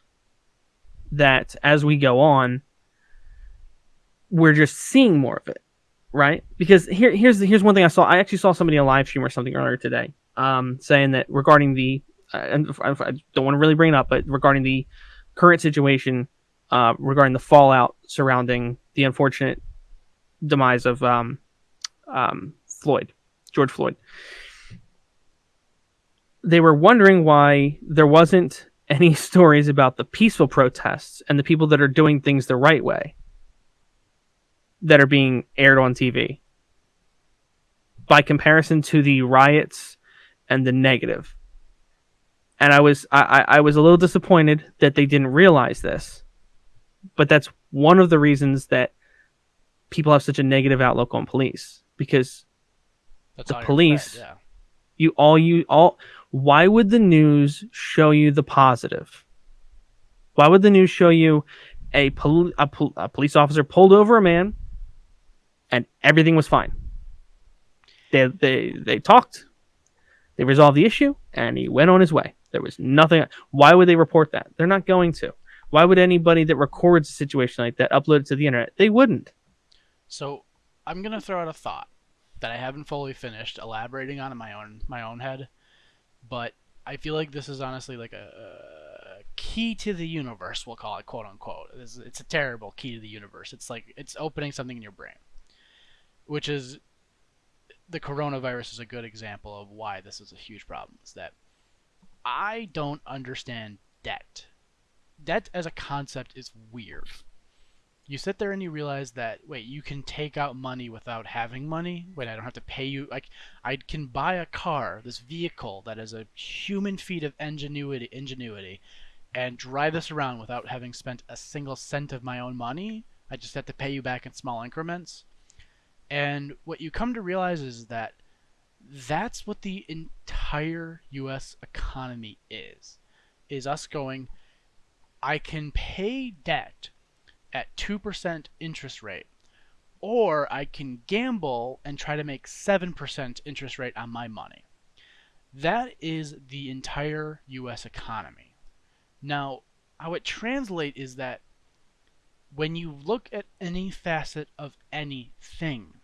that as we go on, we're just seeing more of it, right? Because here's one thing I saw. I actually saw somebody on a live stream or something earlier today, saying that regarding the and I don't want to really bring it up, but regarding the current situation, regarding the fallout surrounding the unfortunate demise of Floyd, George Floyd, they were wondering why there wasn't any stories about the peaceful protests and the people that are doing things the right way that are being aired on TV by comparison to the riots and the negative. And I was a little disappointed that they didn't realize this, but that's one of the reasons that people have such a negative outlook on police, because That's the all you're fed. police, Yeah. you all why would the news show you the positive? Why would the news show you a police officer pulled over a man and everything was fine? They talked, they resolved the issue, and he went on his way. There was nothing. Why would they report that? They're not going to. Why would anybody that records a situation like that upload it to the internet? They wouldn't. So I'm gonna throw out a thought that I haven't fully finished elaborating on in my own head, but I feel like this is honestly like a key to the universe. We'll call it, quote unquote. It's a terrible key to the universe. It's like it's opening something in your brain, which is the coronavirus is a good example of why this is a huge problem. Is that I don't understand debt. Debt as a concept is weird. You sit there and you realize that wait, you can take out money without having money. Wait, I don't have to pay you. Like I can buy a car, this vehicle that is a human feat of ingenuity, and drive this around without having spent a single cent of my own money. I just have to pay you back in small increments. And what you come to realize is that that's what the entire US economy is us going, I can pay debt at 2% interest rate, or I can gamble and try to make 7% interest rate on my money. That is the entire US economy. Now, how it translates is that when you look at any facet of anything,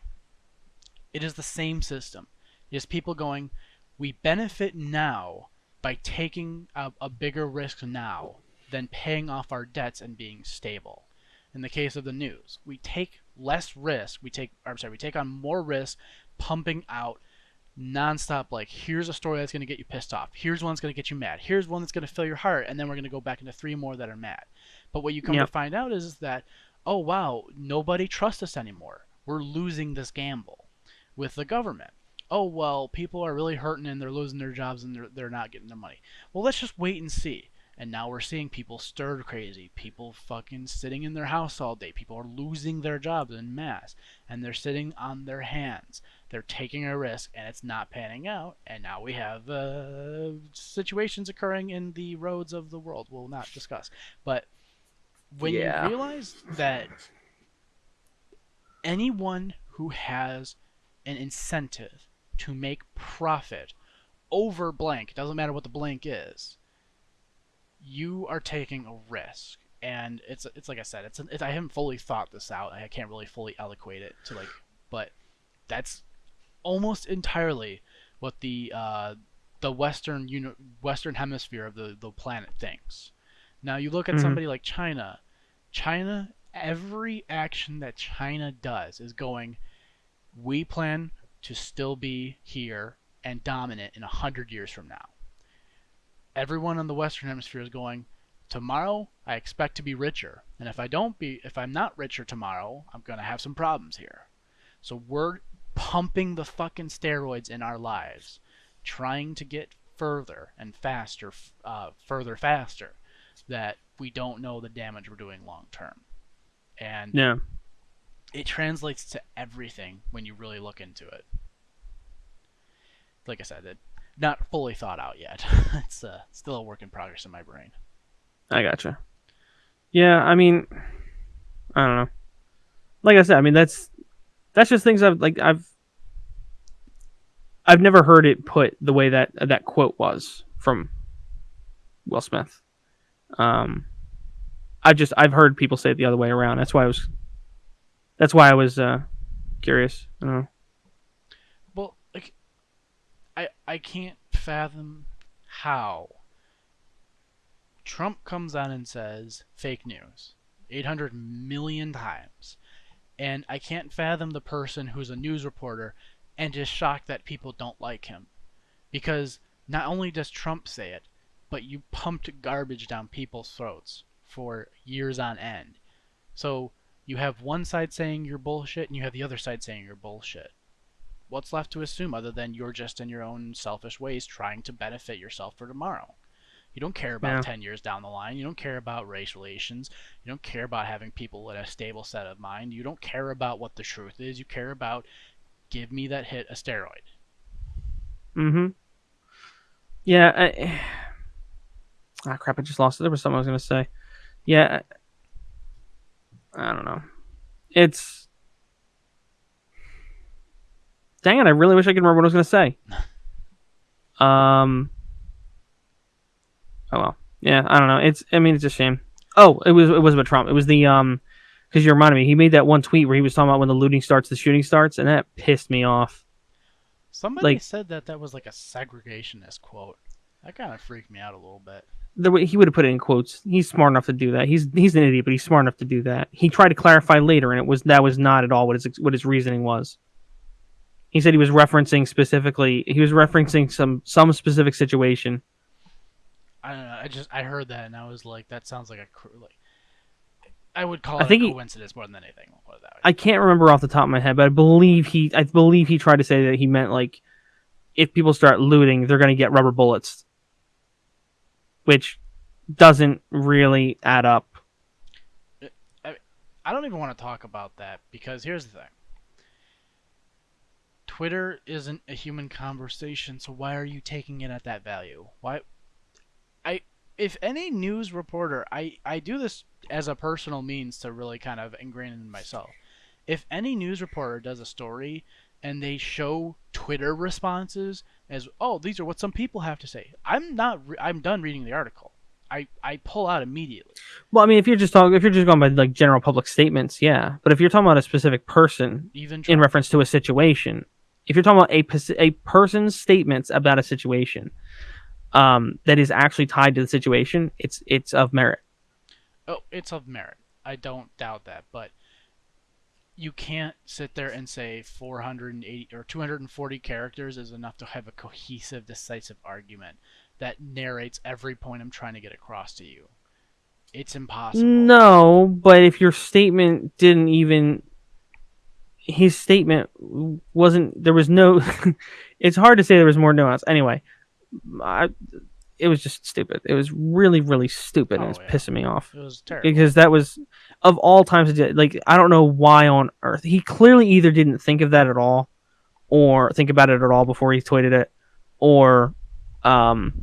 it is the same system. It is people going, we benefit now by taking a bigger risk now than paying off our debts and being stable. In the case of the news, we take less risk. We take on more risk, pumping out nonstop. Like, here's a story that's going to get you pissed off. Here's one that's going to get you mad. Here's one that's going to fill your heart, and then we're going to go back into three more that are mad. But what you come to Yep. find out is that, oh wow, nobody trusts us anymore. We're losing this gamble with the government. Oh well, people are really hurting and they're losing their jobs and they're not getting their money. Well, let's just wait and see. And now we're seeing people stir crazy. People fucking sitting in their house all day. People are losing their jobs en masse. And they're sitting on their hands. They're taking a risk and it's not panning out. And now we have situations occurring in the roads of the world we'll not discuss. But when you Yeah. realize that anyone who has an incentive to make profit over blank, doesn't matter what the blank is, you are taking a risk. And it's like I said, I haven't fully thought this out. I can't really fully eloquate it to like, but that's almost entirely what the western hemisphere of the planet thinks. Now you look at Hmm. somebody like China. China, every action that China does is going, we plan to still be here and dominant in 100 years from now. Everyone in the Western Hemisphere is going, tomorrow I expect to be richer, and if I'm not richer tomorrow, I'm gonna have some problems here. So we're pumping the fucking steroids in our lives, trying to get further and faster, faster, that we don't know the damage we're doing long term. And Yeah. it translates to everything when you really look into it. Like I said, not fully thought out yet. It's still a work in progress in my brain. I gotcha. Yeah. I mean, I don't know. Like I said, I mean that's just things I've never heard it put the way that quote was from Will Smith. Um, I've heard people say it the other way around. That's why I was curious. I don't know. Well, like I can't fathom how Trump comes on and says fake news 800 million times, and I can't fathom the person who's a news reporter and is shocked that people don't like him. Because not only does Trump say it, but you pumped garbage down people's throats for years on end. So you have one side saying you're bullshit and you have the other side saying you're bullshit. What's left to assume other than you're just in your own selfish ways trying to benefit yourself for tomorrow? You don't care about Yeah. 10 years down the line. You don't care about race relations. You don't care about having people in a stable set of mind. You don't care about what the truth is. You care about give me that hit a steroid. Mm-hmm. Yeah. Crap! I just lost it. There was something I was gonna say. Yeah. I don't know. It's dang it! I really wish I could remember what I was gonna say. Um. Oh well. Yeah. I don't know. It's. I mean, it's a shame. Oh, it was about Trump. It was the because you reminded me. He made that one tweet where he was talking about when the looting starts, the shooting starts, and that pissed me off. Somebody Like said that was like a segregationist quote. That kind of freaked me out a little bit. the way he would have put it in quotes. He's smart enough to do that. He's an idiot, but he's smart enough to do that. He tried to clarify later, and that was not at all what his reasoning was. He said he was referencing specifically. He was referencing some specific situation. I don't know. I heard that and I was like, that sounds like like I would call I it a think he. coincidence more than anything. We'll put it that way. I can't remember off the top of my head, but I believe he tried to say that he meant like if people start looting, they're going to get rubber bullets, which doesn't really add up. I, I don't even want to talk about that because here's the thing. Twitter isn't a human conversation, so why are you taking it at that value? Why I if any news reporter, I do this as a personal means to really kind of ingrain it in myself. If any news reporter does a story and they show Twitter responses as, oh, these are what some people have to say, I'm done reading the article. I pull out immediately. Well, I mean, if you're just going by like general public statements, yeah. But if you're talking about a specific person Even in Trump. reference to a situation, if you're talking about a person's statements about a situation, that is actually tied to the situation, it's of merit. Oh, it's of merit. I don't doubt that, but you can't sit there and say 480 or 240 characters is enough to have a cohesive, decisive argument that narrates every point I'm trying to get across to you. It's impossible. No, but if your statement didn't even his statement wasn't there was no it's hard to say there was more nuance. Anyway, I, it was just stupid. It was really, really stupid, and Oh it's yeah, pissing me off it was terrible. because that was of all times. Like I don't know why on earth he clearly either didn't think of that at all, or think about it at all before he tweeted it, or um,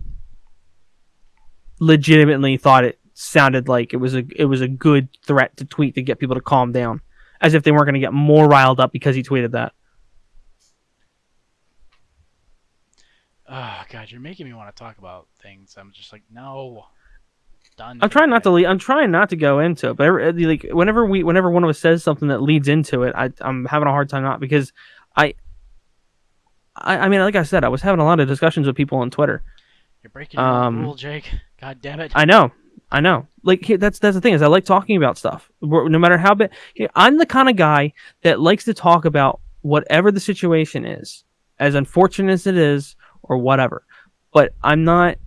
legitimately thought it sounded like it was a good threat to tweet to get people to calm down, as if they weren't going to get more riled up because he tweeted that. Oh god, you're making me want to talk about things. I'm just like, no, done I'm for the trying not day. to I'm trying not to go into it, but like whenever one of us says something that leads into it, I'm having a hard time not because I I mean like I said, I was having a lot of discussions with people on Twitter. You're breaking your own rule, Um, Jake. God damn it. I know, I know. Like that's the thing is I like talking about stuff. No matter how big, I'm the kind of guy that likes to talk about whatever the situation is, as unfortunate as it is or whatever. But I'm not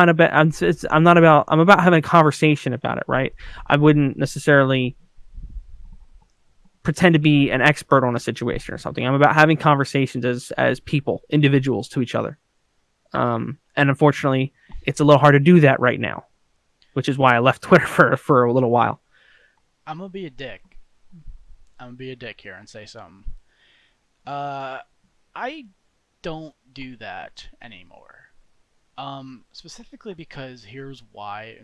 about. I'm not about. I'm about having a conversation about it, right? I wouldn't necessarily pretend to be an expert on a situation or something. I'm about having conversations as people, individuals to each other. And unfortunately, it's a little hard to do that right now, which is why I left Twitter for a little while. I'm gonna be a dick. I'm gonna be a dick here and say something. Uh, I don't do that anymore. Specifically because here's why.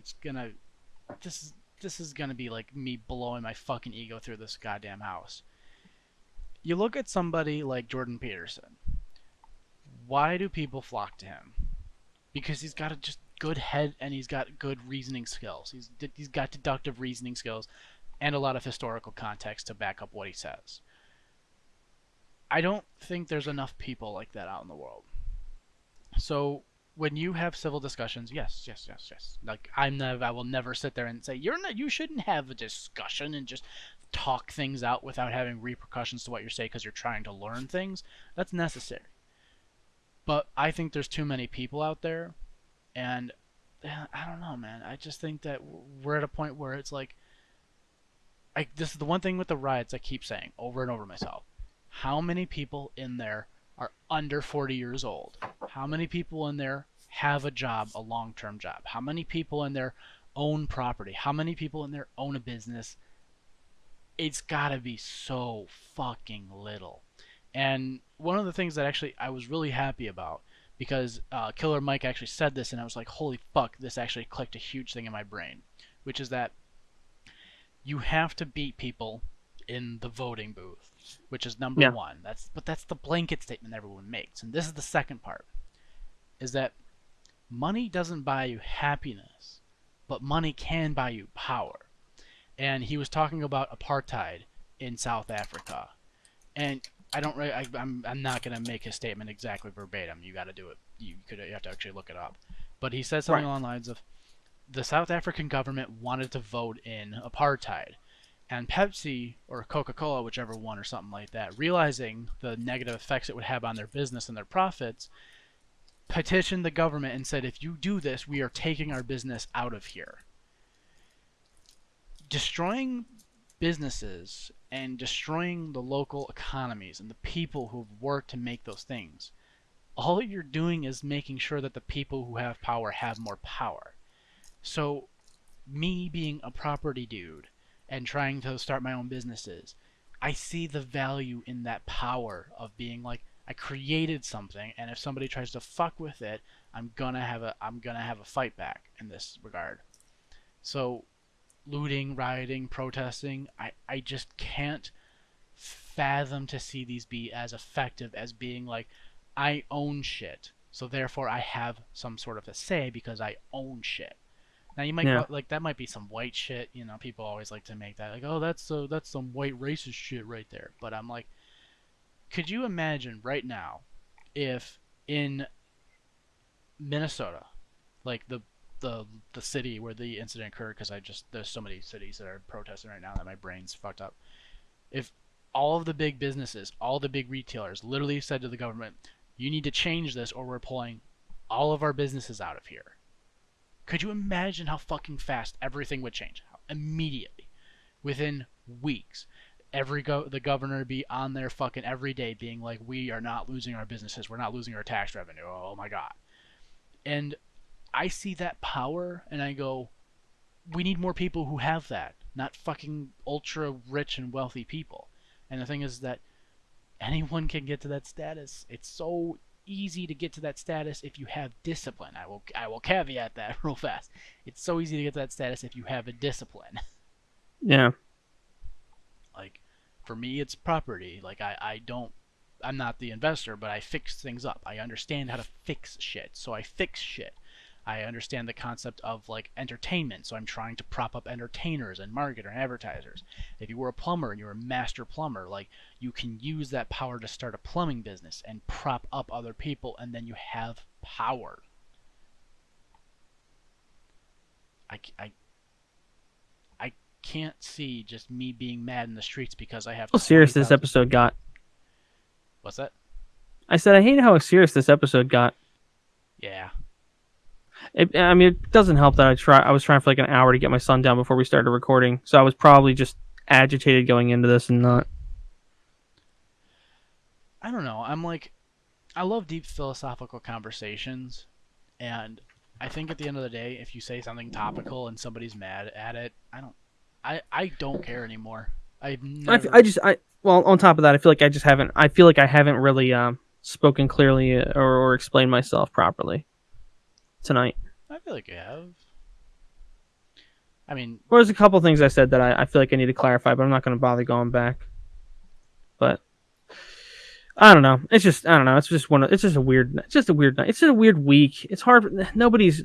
This is this is gonna be like me blowing my fucking ego through this goddamn house. You look at somebody like Jordan Peterson. Why do people flock to him? Because he's got a just good head and he's got good reasoning skills. He's got deductive reasoning skills and a lot of historical context to back up what he says. I don't think there's enough people like that out in the world. So when you have civil discussions, yes, yes, yes, yes. Like I will never sit there and say you shouldn't have a discussion and just talk things out without having repercussions to what you say because you're trying to learn things. That's necessary. But I think there's too many people out there, and I don't know, man. I just think that we're at a point where it's like, this is the one thing with the riots I keep saying over and over myself. How many people in there are under 40 years old? How many people in there have a job, a long-term job? How many people in there own property? How many people in there own a business? It's gotta be so fucking little. And one of the things that actually I was really happy about, because Killer Mike actually said this, and I was like, holy fuck, this actually clicked a huge thing in my brain, which is that you have to beat people in the voting booth, which is number Yeah, one. That's the blanket statement everyone makes, and this is the second part: is that money doesn't buy you happiness, but money can buy you power. And he was talking about apartheid in South Africa, and I don't really, I'm not gonna make his statement exactly verbatim. You got to do it. You have to actually look it up. But he said something right. along the lines of the South African government wanted to vote in apartheid, And Pepsi or Coca-Cola, whichever one or something like that, realizing the negative effects it would have on their business and their profits, petitioned the government and said, if you do this, we are taking our business out of here. Destroying businesses and destroying the local economies and the people who've worked to make those things, all you're doing is making sure that the people who have power have more power. So, me being a property dude and trying to start my own businesses, I see the value in that power of being like, I created something, and if somebody tries to fuck with it, I'm gonna have a fight back in this regard. So looting, rioting, protesting, I just can't fathom to see these be as effective as being like, I own shit, so therefore I have some sort of a say because I own shit. Now you might Yeah. go like that might be some white shit, you know. People always like to make that like, oh, that's some white racist shit right there. But I'm like, could you imagine right now if in Minnesota, like the city where the incident occurred, because I just there's so many cities that are protesting right now that my brain's fucked up. If all of the big businesses, all the big retailers, literally said to the government, "You need to change this, or we're pulling all of our businesses out of here." Could you imagine how fucking fast everything would change? Immediately, within weeks, the governor would be on there fucking every day, being like, "We are not losing our businesses. We're not losing our tax revenue. Oh my god!" And I see that power, and I go, "We need more people who have that, not fucking ultra rich and wealthy people." And the thing is that anyone can get to that status. It's so easy to get to that status if you have discipline. I will caveat that real fast. It's so easy to get to that status if you have a discipline. Yeah. Like for me it's property. Like I don't I'm not the investor, but I fix things up. I understand how to fix shit. So I fix shit. I understand the concept of like entertainment, so I'm trying to prop up entertainers and marketers and advertisers. If you were a plumber and you're a master plumber, like you can use that power to start a plumbing business and prop up other people, and then you have power. I I can't see just me being mad in the streets because I have How twenty serious this thousand. episode got. What's that? I said I hate how serious this episode got. Yeah, I mean, it doesn't help that I was trying for like an hour to get my son down before we started recording, so I was probably just agitated going into this and not. I don't know. I'm like, I love deep philosophical conversations, and I think at the end of the day, if you say something topical and somebody's mad at it, I don't care anymore. I've never. Well, on top of that, I feel like I just haven't. I feel like I haven't really spoken clearly or explained myself properly tonight. I feel like you have. I mean, Well, there's a couple things I said that I feel like I need to clarify, but I'm not going to bother going back. But I don't know. It's just I don't know. It's just one. It's just a weird. It's just a weird night. It's just a weird week. It's hard. nobody's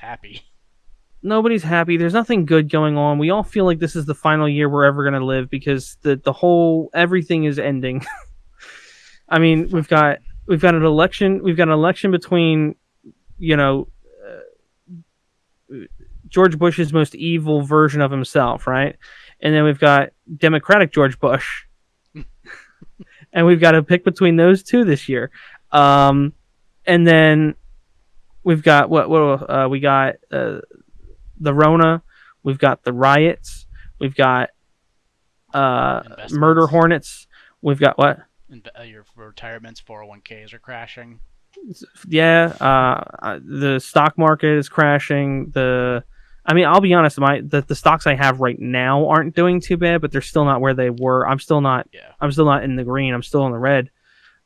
happy. Nobody's happy. There's nothing good going on. We all feel like this is the final year we're ever going to live because the whole everything is ending. I mean, Fuck. we've got an election. We've got an election between you know George Bush's most evil version of himself, right? And then we've got Democratic George Bush, and we've got to pick between those two this year. And then we've got we got the Rona, we've got the riots, we've got murder Investments. hornets, we've got what? Your retirement's 401ks are crashing. Yeah, the stock market is crashing. I mean, I'll be honest, the stocks I have right now aren't doing too bad, but they're still not where they were. Yeah. I'm still not in the green. I'm still in the red,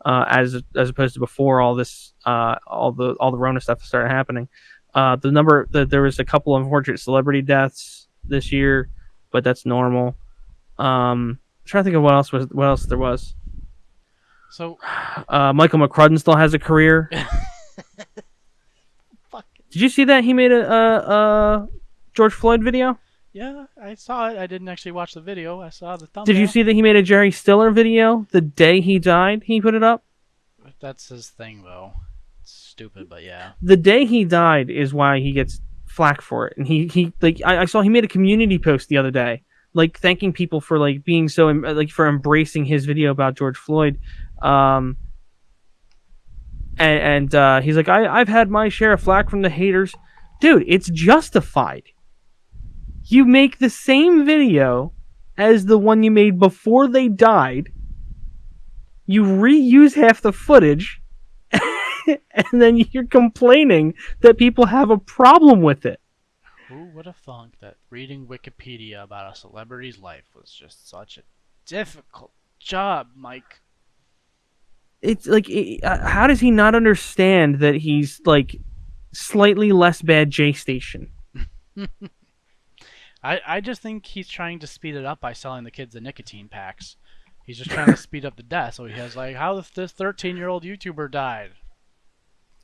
as opposed to before all this, all the Rona stuff started happening. There was a couple of unfortunate celebrity deaths this year, but that's normal. I'm trying to think of what else there was. So. Michael McCrudden still has a career. Fuck. Did you see that he made a George Floyd video? Yeah, I saw it. I didn't actually watch the video. I saw the Did you thumbnail. see that he made a Jerry Stiller video the day he died? He put it up. That's his thing, though. It's stupid, but yeah. The day he died is why he gets flack for it. And he like I saw he made a community post the other day like thanking people for like being so like for embracing his video about George Floyd. Um, and he's like, I've had my share of flack from the haters. Dude, it's justified. You make the same video as the one you made before they died. You reuse half the footage, and then you're complaining that people have a problem with it. Who would have thunk that reading Wikipedia about a celebrity's life was just such a difficult job, Mike? It's like, how does he not understand that he's like slightly less bad J Station? I just think he's trying to speed it up by selling the kids the nicotine packs. He's just trying to speed up the death, so he has like, how this 13-year-old YouTuber died.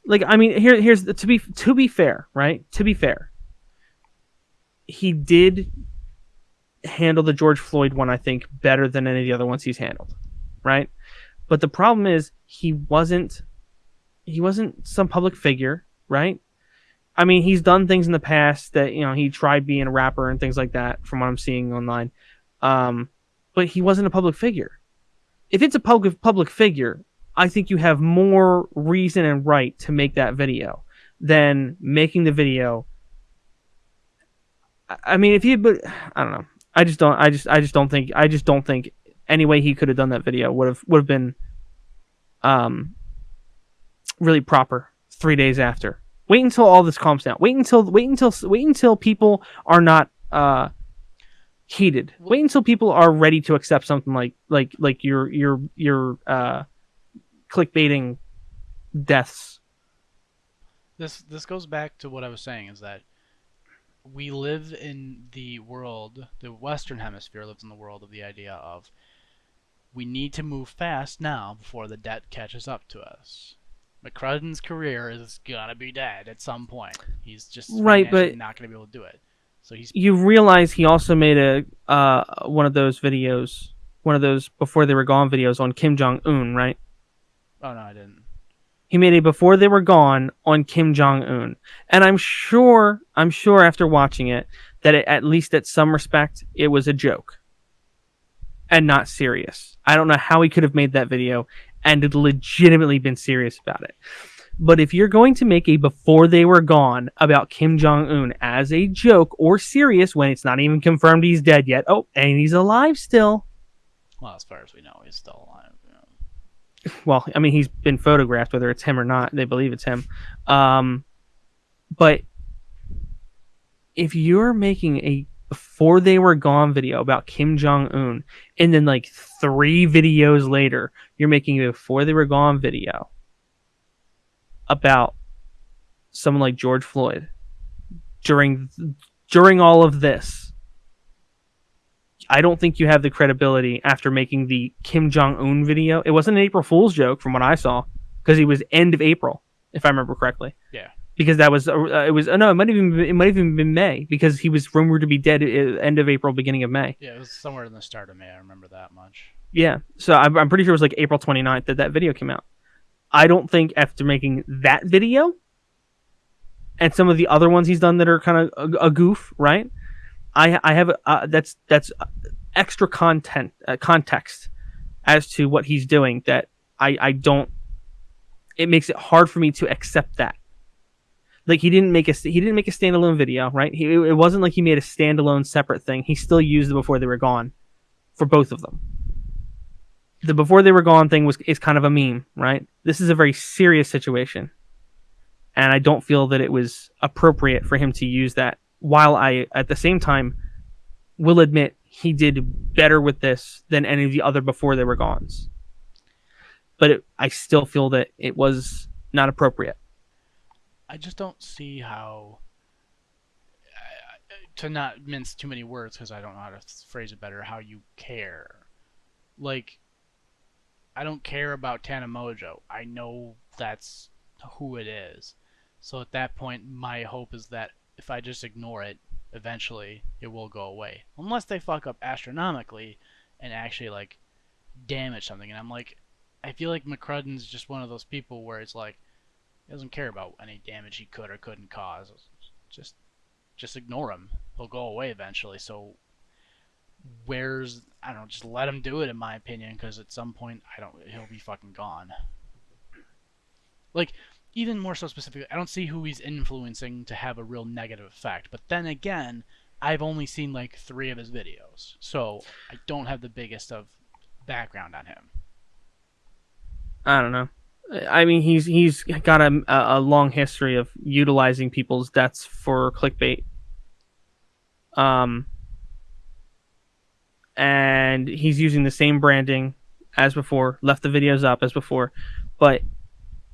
Like, I mean, here's to be fair, right? To be fair, he did handle the George Floyd one, I think, better than any of the other ones he's handled, right? But the problem is he wasn't some public figure, right? I mean, he's done things in the past that, he tried being a rapper and things like that, from what I'm seeing online. But he wasn't a public figure. If it's a public figure, I think you have more reason and right to make that video than making the video. I mean, but I don't know. I just don't think any way he could have done that video would have been really proper 3 days after. Wait until all this calms down. Wait until people are not heated. Wait until people are ready to accept something like your clickbaiting deaths. This goes back to what I was saying, is that we live in the world, the Western Hemisphere lives in the world of the idea of, we need to move fast now before the debt catches up to us. McCrudden's career is gonna be dead at some point. He's just Right, financially but not gonna be able to do it. So he's you realize he also made one of those videos, one of those before they were gone videos on Kim Jong Un, right? oh no, I didn't. He made a before they were gone on Kim Jong Un, and I'm sure after watching it that at least at some respect it was a joke and not serious. I don't know how he could have made that video and had legitimately been serious about it. But if you're going to make a before they were gone about Kim Jong Un as a joke or serious when it's not even confirmed he's dead yet, oh, and he's alive still. Well, as far as we know, he's still alive. Well, I mean, he's been photographed, whether it's him or not. They believe it's him. But if you're making a before they were gone video about Kim Jong Un, and then like 3 videos later, you're making a before they were gone video about someone like George Floyd during all of this, I don't think you have the credibility after making the Kim Jong Un video. It wasn't an April Fool's joke from what I saw, because he was end of April, if I remember correctly. Yeah. Because that was it was no, it might have even been May, because he was rumored to be dead at end of April, beginning of May. Yeah, it was somewhere in the start of May. I remember that much. Yeah, so I'm pretty sure it was like April 29th that video came out. I don't think after making that video and some of the other ones he's done that are kind of a goof, right? I have that's extra context as to what he's doing that I don't. It makes it hard for me to accept that. Like he didn't make a standalone video, right? It wasn't like he made a standalone separate thing. He still used the before they were gone for both of them. The before they were gone thing is kind of a meme, right? This is a very serious situation, and I don't feel that it was appropriate for him to use that. While I, at the same time, will admit he did better with this than any of the other before they were gones. But I still feel that it was not appropriate. I just don't see how, to not mince too many words because I don't know how to phrase it better, how you care. Like, I don't care about Tana Mojo. I know that's who it is. So at that point, my hope is that if I just ignore it, eventually it will go away. Unless they fuck up astronomically and actually, like, damage something. And I'm like, I feel like McCrudden's just one of those people where it's like, he doesn't care about any damage he could or couldn't cause. Just ignore him. He'll go away eventually. So where's I don't know, just let him do it in my opinion, because at some point I don't he'll be fucking gone. Like, even more so specifically, I don't see who he's influencing to have a real negative effect. But then again, I've only seen like 3 of his videos, so I don't have the biggest of background on him. I don't know. I mean, he's got a long history of utilizing people's deaths for clickbait. Um, and he's using the same branding as before. Left the videos up as before, but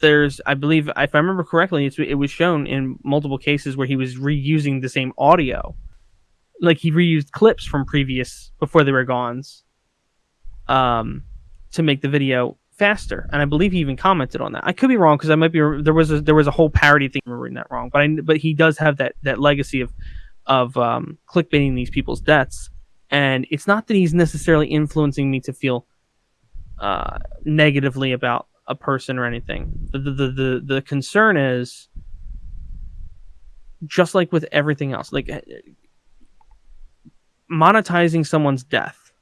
there's, I believe, if I remember correctly, it was shown in multiple cases where he was reusing the same audio. Like he reused clips from previous before they were gone's, to make the video faster. And I believe he even commented on that. I could be wrong because I might be. There was a whole parody thing. I'm remembering that wrong, but he does have that legacy of clickbaiting these people's deaths. And it's not that he's necessarily influencing me to feel negatively about a person or anything. The concern is just like with everything else, like monetizing someone's death,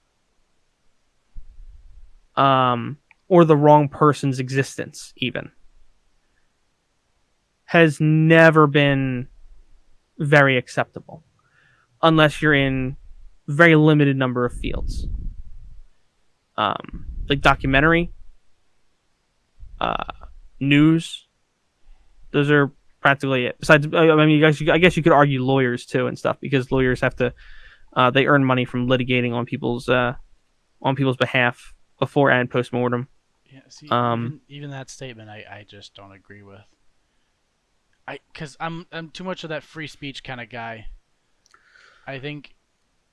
or the wrong person's existence, even has never been very acceptable unless you're in very limited number of fields, like documentary, uh, news. Those are practically it. Besides, I mean, I guess you could argue lawyers too and stuff because lawyers have to, they earn money from litigating on people's behalf before and post mortem. Yeah, see, Um, even that statement, I just don't agree with. Because I'm too much of that free speech kind of guy. I think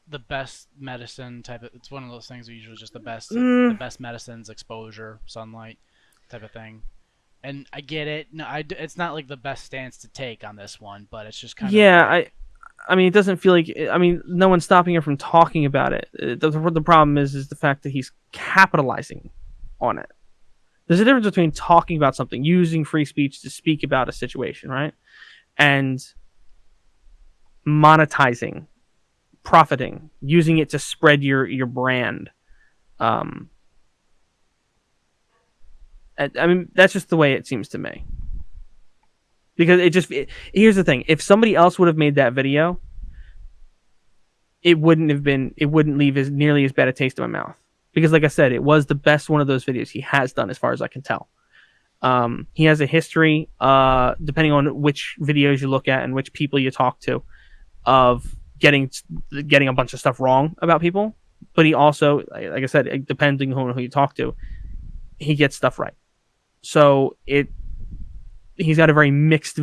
the best medicine type of, it's one of those things where usually just the mm, best medicine's exposure, sunlight type of thing. And I get it. No, it's not like the best stance to take on this one, but it's just kind of yeah, like, I mean, it doesn't feel like. I mean, no one's stopping him from talking about it. The problem is the fact that he's capitalizing on it. There's a difference between talking about something, using free speech to speak about a situation, right, and monetizing, profiting, using it to spread your brand. Um, I mean, that's just the way it seems to me. Because here's the thing: if somebody else would have made that video, it wouldn't leave as nearly as bad a taste in my mouth. Because, like I said, it was the best one of those videos he has done, as far as I can tell. He has a history, depending on which videos you look at and which people you talk to, of getting a bunch of stuff wrong about people. But he also, like I said, depending on who you talk to, he gets stuff right. So he's got a very mixed.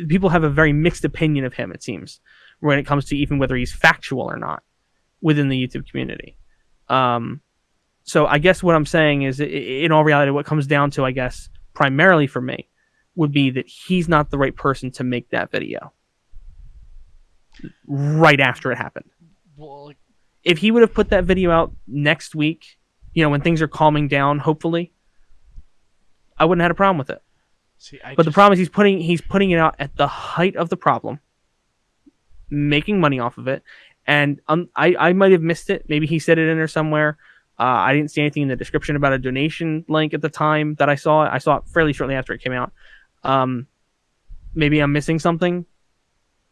People have a very mixed opinion of him. It seems when it comes to even whether he's factual or not within the YouTube community. Um, so I guess what I'm saying is, in all reality, what comes down to, I guess, primarily for me, would be that he's not the right person to make that video right after it happened. well, like, If he would have put that video out next week, when things are calming down, hopefully, I wouldn't have had a problem with it. see, I But the just problem is he's putting it out at the height of the problem, making money off of it. And I might have missed it. Maybe he said it in there somewhere. I didn't see anything in the description about a donation link at the time that I saw it. I saw it fairly shortly after it came out. Um, Maybe I'm missing something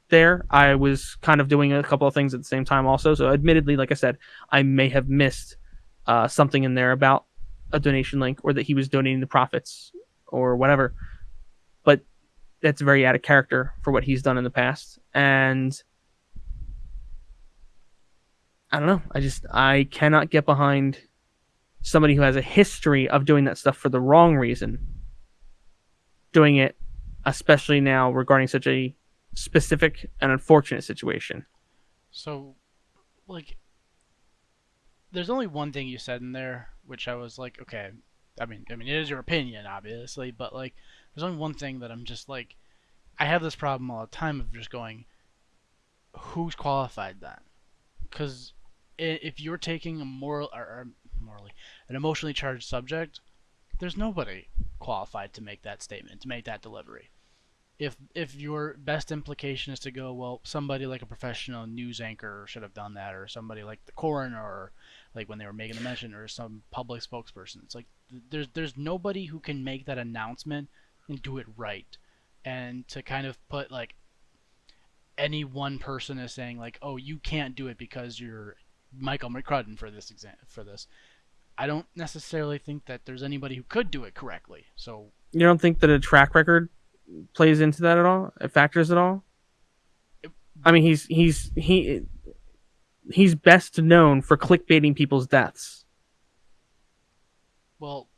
there. I was kind of doing a couple of things at the same time also. So admittedly, like I said, I may have missed something in there about a donation link or that he was donating the profits or whatever. But that's very out of character for what he's done in the past. And I don't know. I cannot get behind somebody who has a history of doing that stuff for the wrong reason, doing it, especially now regarding such a specific and unfortunate situation. so like there's only one thing you said in there, which I was like, okay. I mean, it is your opinion, obviously, but like, there's only one thing that I'm just like, I have this problem all the time of just going, who's qualified then? Because if you're taking a morally, an emotionally charged subject, there's nobody qualified to make that statement, to make that delivery. if your best implication is to go, well, somebody like a professional news anchor should have done that, or somebody like the coroner, or like when they were making the mention, or some public spokesperson. It's like there's nobody who can make that announcement and do it right. And to kind of put like any one person is saying like, oh, you can't do it because you're Michael McCrudden for this exam for this. I don't necessarily think that there's anybody who could do it correctly. So You don't think that a track record plays into that at all? It factors at all? it, I mean, he's best known for clickbaiting people's deaths. well,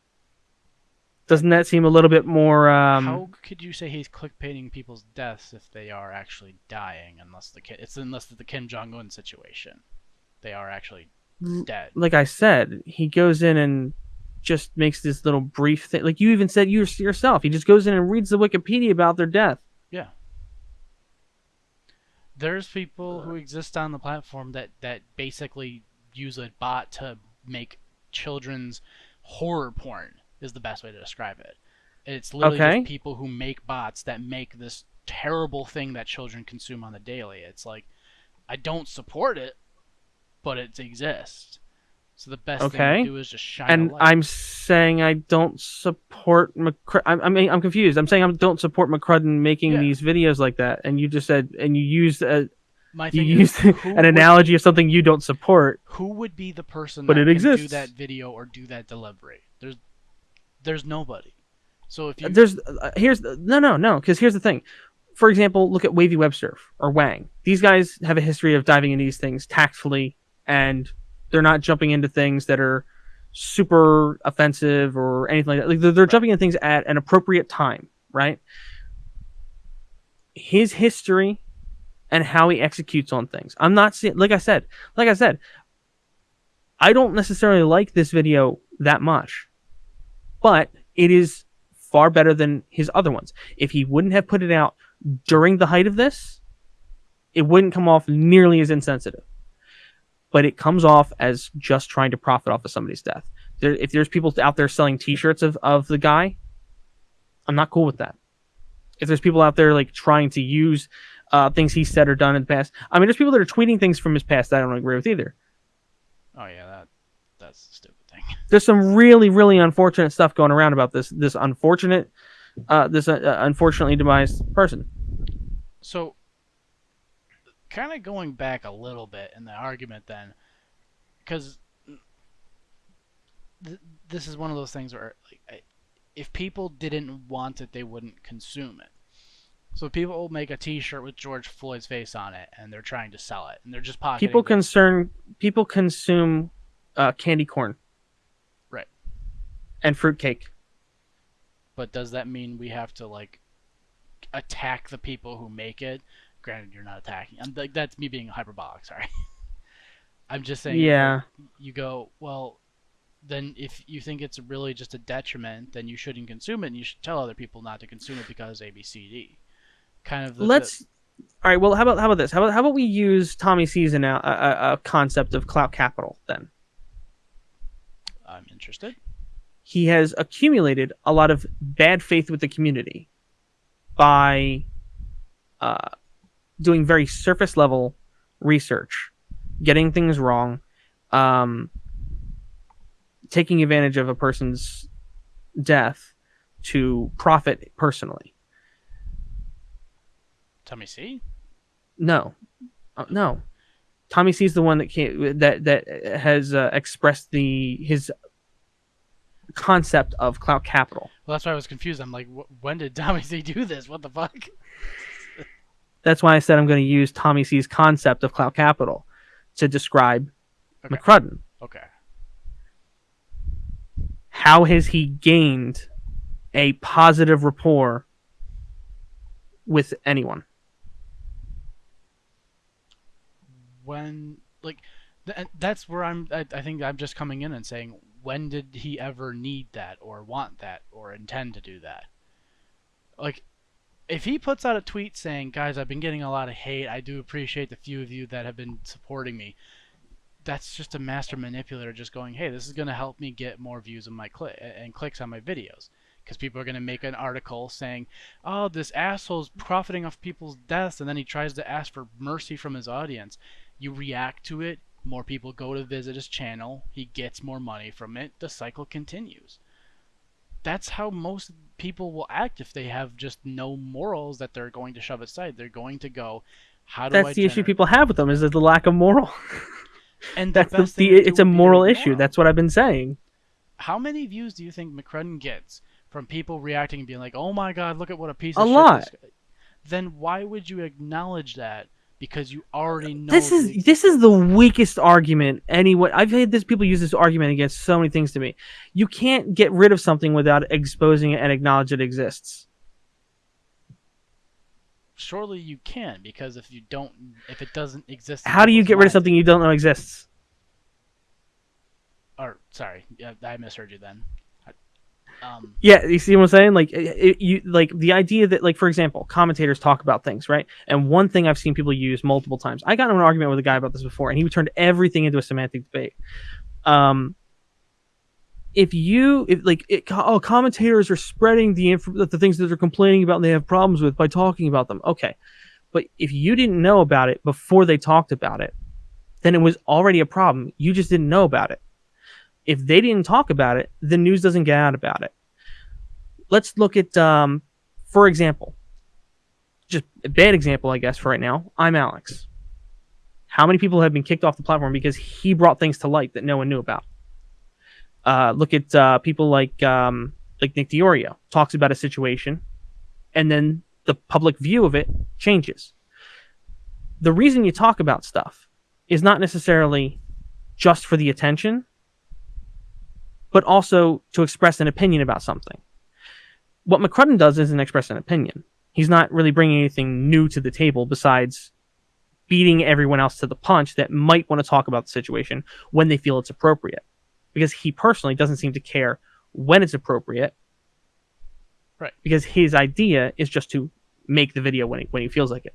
Doesn't that seem a little bit more? how could you say he's clickbaiting people's deaths if they are actually dying? Unless it's the Kim Jong Un situation, they are actually dead. Like I said, he goes in and just makes this little brief thing. Like you even said yourself, he just goes in and reads the Wikipedia about their death. Yeah, there's people who exist on the platform that basically use a bot to make children's horror porn is the best way to describe it. It's literally just Okay, people who make bots that make this terrible thing that children consume on the daily. It's like I don't support it, but it exists. So the best thing to okay. do is just shine a And light. I'm saying I don't support I'm confused. I'm saying I don't support McCrudden making Yeah. these videos like that. And you just said, and My you thing is used an analogy of something you don't support, who would be the person but that it can do that exists. video or do that delivery? There's nobody. So if you There's here's no, because here's the thing. For example, look at Wavy Web Surf or Wang. These guys have a history of diving into these things tactfully, and they're not jumping into things that are super offensive or anything like that. Like they're right, jumping into things at an appropriate time, right? His history and how he executes on things. I'm not seeing, like I said, I don't necessarily like this video that much, but it is far better than his other ones. If he wouldn't have put it out during the height of this, it wouldn't come off nearly as insensitive. But it comes off as just trying to profit off of somebody's death. If there's people out there selling T-shirts of the guy, I'm not cool with that. If there's people out there like trying to use things he said or done in the past, I mean, there's people that are tweeting things from his past that I don't agree with either. oh yeah, that's a stupid thing. There's some really really unfortunate stuff going around about this unfortunately demised person. So kind of going back a little bit in the argument then, because this is one of those things where like if people didn't want it, they wouldn't consume it. So people will make a T-shirt with George Floyd's face on it, and they're trying to sell it, and they're just People pocketing the concern people consume candy corn right. and fruitcake. But does that mean we have to like attack the people who make it? Granted, you're not attacking. I'm like that's me being hyperbolic. Sorry. I'm just saying if like Yeah, you go well, then if you think it's really just a detriment, then you shouldn't consume it, and you should tell other people not to consume it because A, B, C, D. Kind of the let's. All right. Well, how about this? How about we use Tommy C's a concept of clout capital then? I'm interested. He has accumulated a lot of bad faith with the community by uh, doing very surface level research, getting things wrong, um, taking advantage of a person's death to profit personally. Tell me, see? No, Okay. no. Tommy C's the one that has expressed his concept of clout capital. Well, that's why I was confused. I'm like, when did Tommy C do this? What the fuck? That's why I said I'm going to use Tommy C's concept of clout capital to describe Okay. McCrudden. Okay. How has he gained a positive rapport with anyone? When like that's where I think I'm just coming in and saying when did he ever need that or want that or intend to do that? Like if he puts out a tweet saying, "Guys, I've been getting a lot of hate. I do appreciate the few of you that have been supporting me." That's just a master manipulator just going, "Hey, this is going to help me get more views on my and clicks on my videos." because people are going to make an article saying, "Oh, this asshole's profiting off people's deaths," and then he tries to ask for mercy from his audience. You react to it, more people go to visit his channel, he gets more money from it, the cycle continues. That's how most people will act if they have just no morals that they're going to shove aside. They're going to go, "How do That's I the issue generate?" people have with them is the lack of moral. And the That's best thing the to do it's a would be to moral issue. ignore them. That's what I've been saying. How many views do you think McCrudden gets from people reacting and being like, "Oh my God, look at what a piece A of shit lot. this guy?" Then why would you acknowledge that? Because you already know This the is the existence. weakest argument anyone. I've had this people use this argument against so many things to me. You can't get rid of something without exposing it and acknowledge it exists. Surely you can, because if it doesn't exist in How do you people's get rid of minds, something you don't know exists? or sorry, yeah, I misheard you then. Um, Yeah, you see what I'm saying? Like you like the idea that like for example, commentators talk about things, right? And one thing I've seen people use multiple times. I got in an argument with a guy about this before, and he turned everything into a semantic debate. Um, if commentators are spreading the things that they're complaining about and they have problems with by talking about them, okay. But if you didn't know about it before they talked about it, then it was already a problem. You just didn't know about it. If they didn't talk about it, the news doesn't get out about it. Let's look at, for example, just a bad example, I guess, for right now. I'm Alex. How many people have been kicked off the platform because he brought things to light that no one knew about? Look at people like Nick Diorio talks about a situation, and then the public view of it changes. The reason you talk about stuff is not necessarily just for the attention, but also to express an opinion about something. What McCrudden does isn't express an opinion. He's not really bringing anything new to the table besides beating everyone else to the punch that might want to talk about the situation when they feel it's appropriate. Because he personally doesn't seem to care when it's appropriate. right. Because his idea is just to make the video when he feels like it.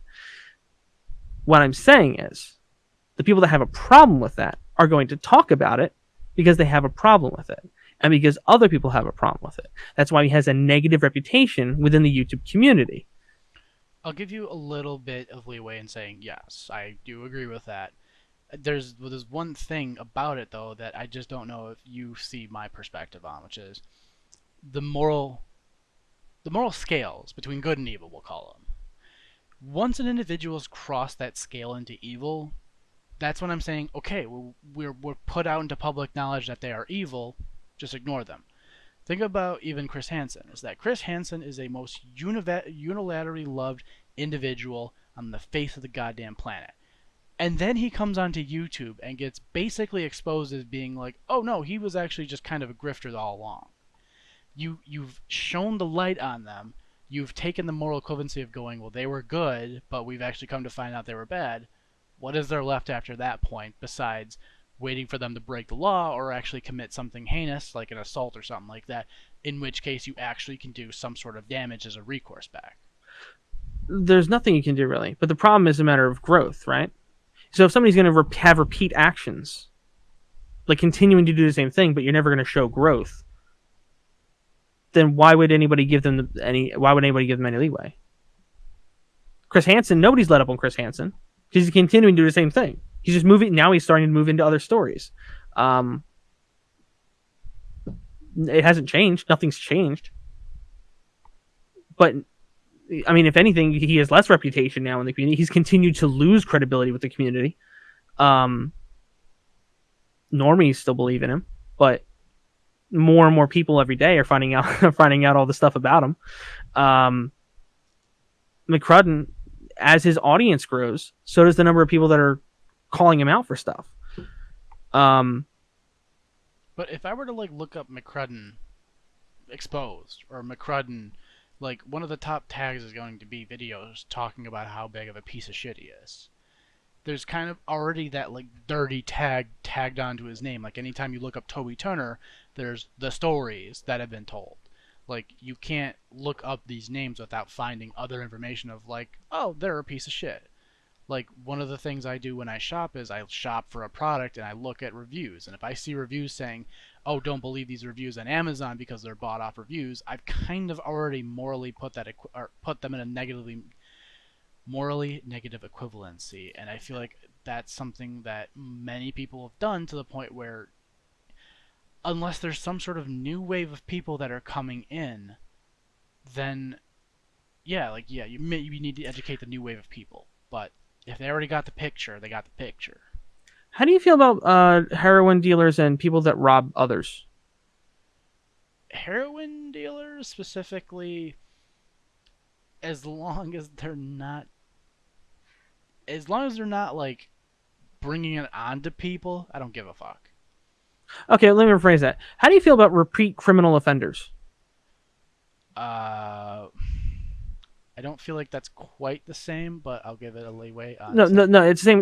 What I'm saying is, the people that have a problem with that are going to talk about it because they have a problem with it. And because other people have a problem with it. That's why he has a negative reputation within the YouTube community. I'll give you a little bit of leeway in saying yes, I do agree with that. There's one thing about it though that I just don't know if you see my perspective on, which is the moral the moral scales between good and evil, we'll call them. Once an individual's crossed that scale into evil, that's when I'm saying, okay, we're put out into public knowledge that they are evil, just ignore them. Think about even Chris Hansen. Is that Chris Hansen is a most unilaterally loved individual on the face of the goddamn planet. And then he comes onto YouTube and gets basically exposed as being like, oh no, he was actually just kind of a grifter all along. You've shown the light on them. You've taken the moral equivalency of going, well, they were good, but we've actually come to find out they were bad. What is there left after that point besides waiting for them to break the law or actually commit something heinous like an assault or something like that, in which case you actually can do some sort of damage as a recourse back? There's nothing you can do really. But the problem is a matter of growth, right? So if somebody's going to have repeat actions, like continuing to do the same thing, but you're never going to show growth, then why would anybody give them any leeway? Chris Hansen, nobody's let up on Chris Hansen because he's continuing to do the same thing. He's just moving. Now he's starting to move into other stories. It hasn't changed. Nothing's changed. But I mean, if anything, he has less reputation now in the community. He's continued to lose credibility with the community. Normies still believe in him, but more and more people every day are finding out all the stuff about him. McCrudden, as his audience grows, so does the number of people that are calling him out for stuff. But if I were to like look up McCrudden exposed or McCrudden, like one of the top tags is going to be videos talking about how big of a piece of shit he is. There's kind of already that like dirty tag tagged onto his name. Like anytime you look up Toby Turner, there's the stories that have been told. Like you can't look up these names without finding other information of like, oh, they're a piece of shit. Like one of the things I do when I shop is I shop for a product and I look at reviews, and if I see reviews saying, oh, don't believe these reviews on Amazon because they're bought off reviews, I've kind of already morally put them in a morally negative equivalency, and I feel like that's something that many people have done to the point where unless there's some sort of new wave of people that are coming in, then yeah, like yeah, you need to educate the new wave of people. But if they already got the picture, they got the picture. How do you feel about heroin dealers and people that rob others? Heroin dealers specifically, as long as they're not, as long as they're not like bringing it on to people, I don't give a fuck. Okay, let me rephrase that. How do you feel about repeat criminal offenders? Uh, I don't feel like that's quite the same, but I'll give it a leeway on No, no, saying no. It's the same.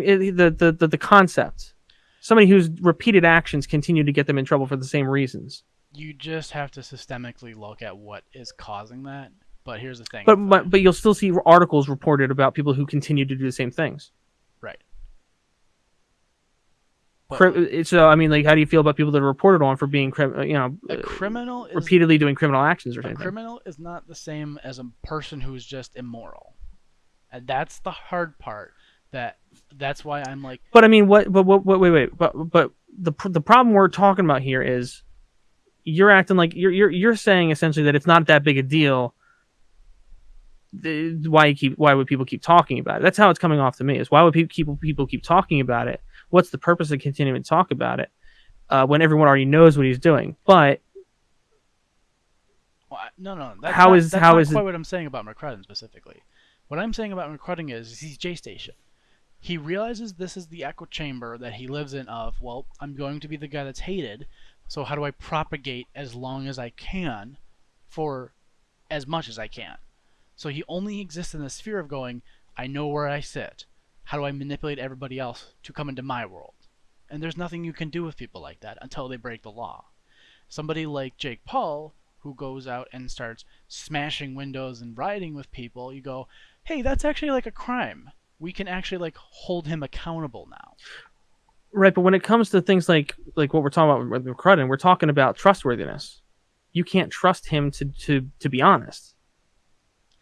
The concept. Somebody whose repeated actions continue to get them in trouble for the same reasons. you just have to systemically look at what is causing that. But here's the thing, But but you'll still see articles reported about people who continue to do the same things. right? But So I mean, like, how do you feel about people that are reported on for being, a criminal is repeatedly doing criminal actions or a anything? criminal is not the same as a person who's just immoral, and that's the hard part. That's why I'm like, But I mean, what? But what? Wait. But the problem we're talking about here is you're acting like you're saying essentially that it's not that big a deal. Why would people keep talking about it? That's how it's coming off to me. Is why would people keep talking about it? What's the purpose of continuing to talk about it when everyone already knows what he's doing? But well, no, that's how not is quite it? what I'm saying about McCrudden specifically. What I'm saying about McCrudden is he's J Station. He realizes this is the echo chamber that he lives in of, well, I'm going to be the guy that's hated, so how do I propagate as long as I can for as much as I can? So he only exists in the sphere of going, I know where I sit. How do I manipulate everybody else to come into my world? And there's nothing you can do with people like that until they break the law. Somebody like Jake Paul, who goes out and starts smashing windows and rioting with people, you go, hey, that's actually like a crime. We can actually like hold him accountable now. Right, but when it comes to things like what we're talking about with McCrudden, we're talking about trustworthiness. You can't trust him to be honest.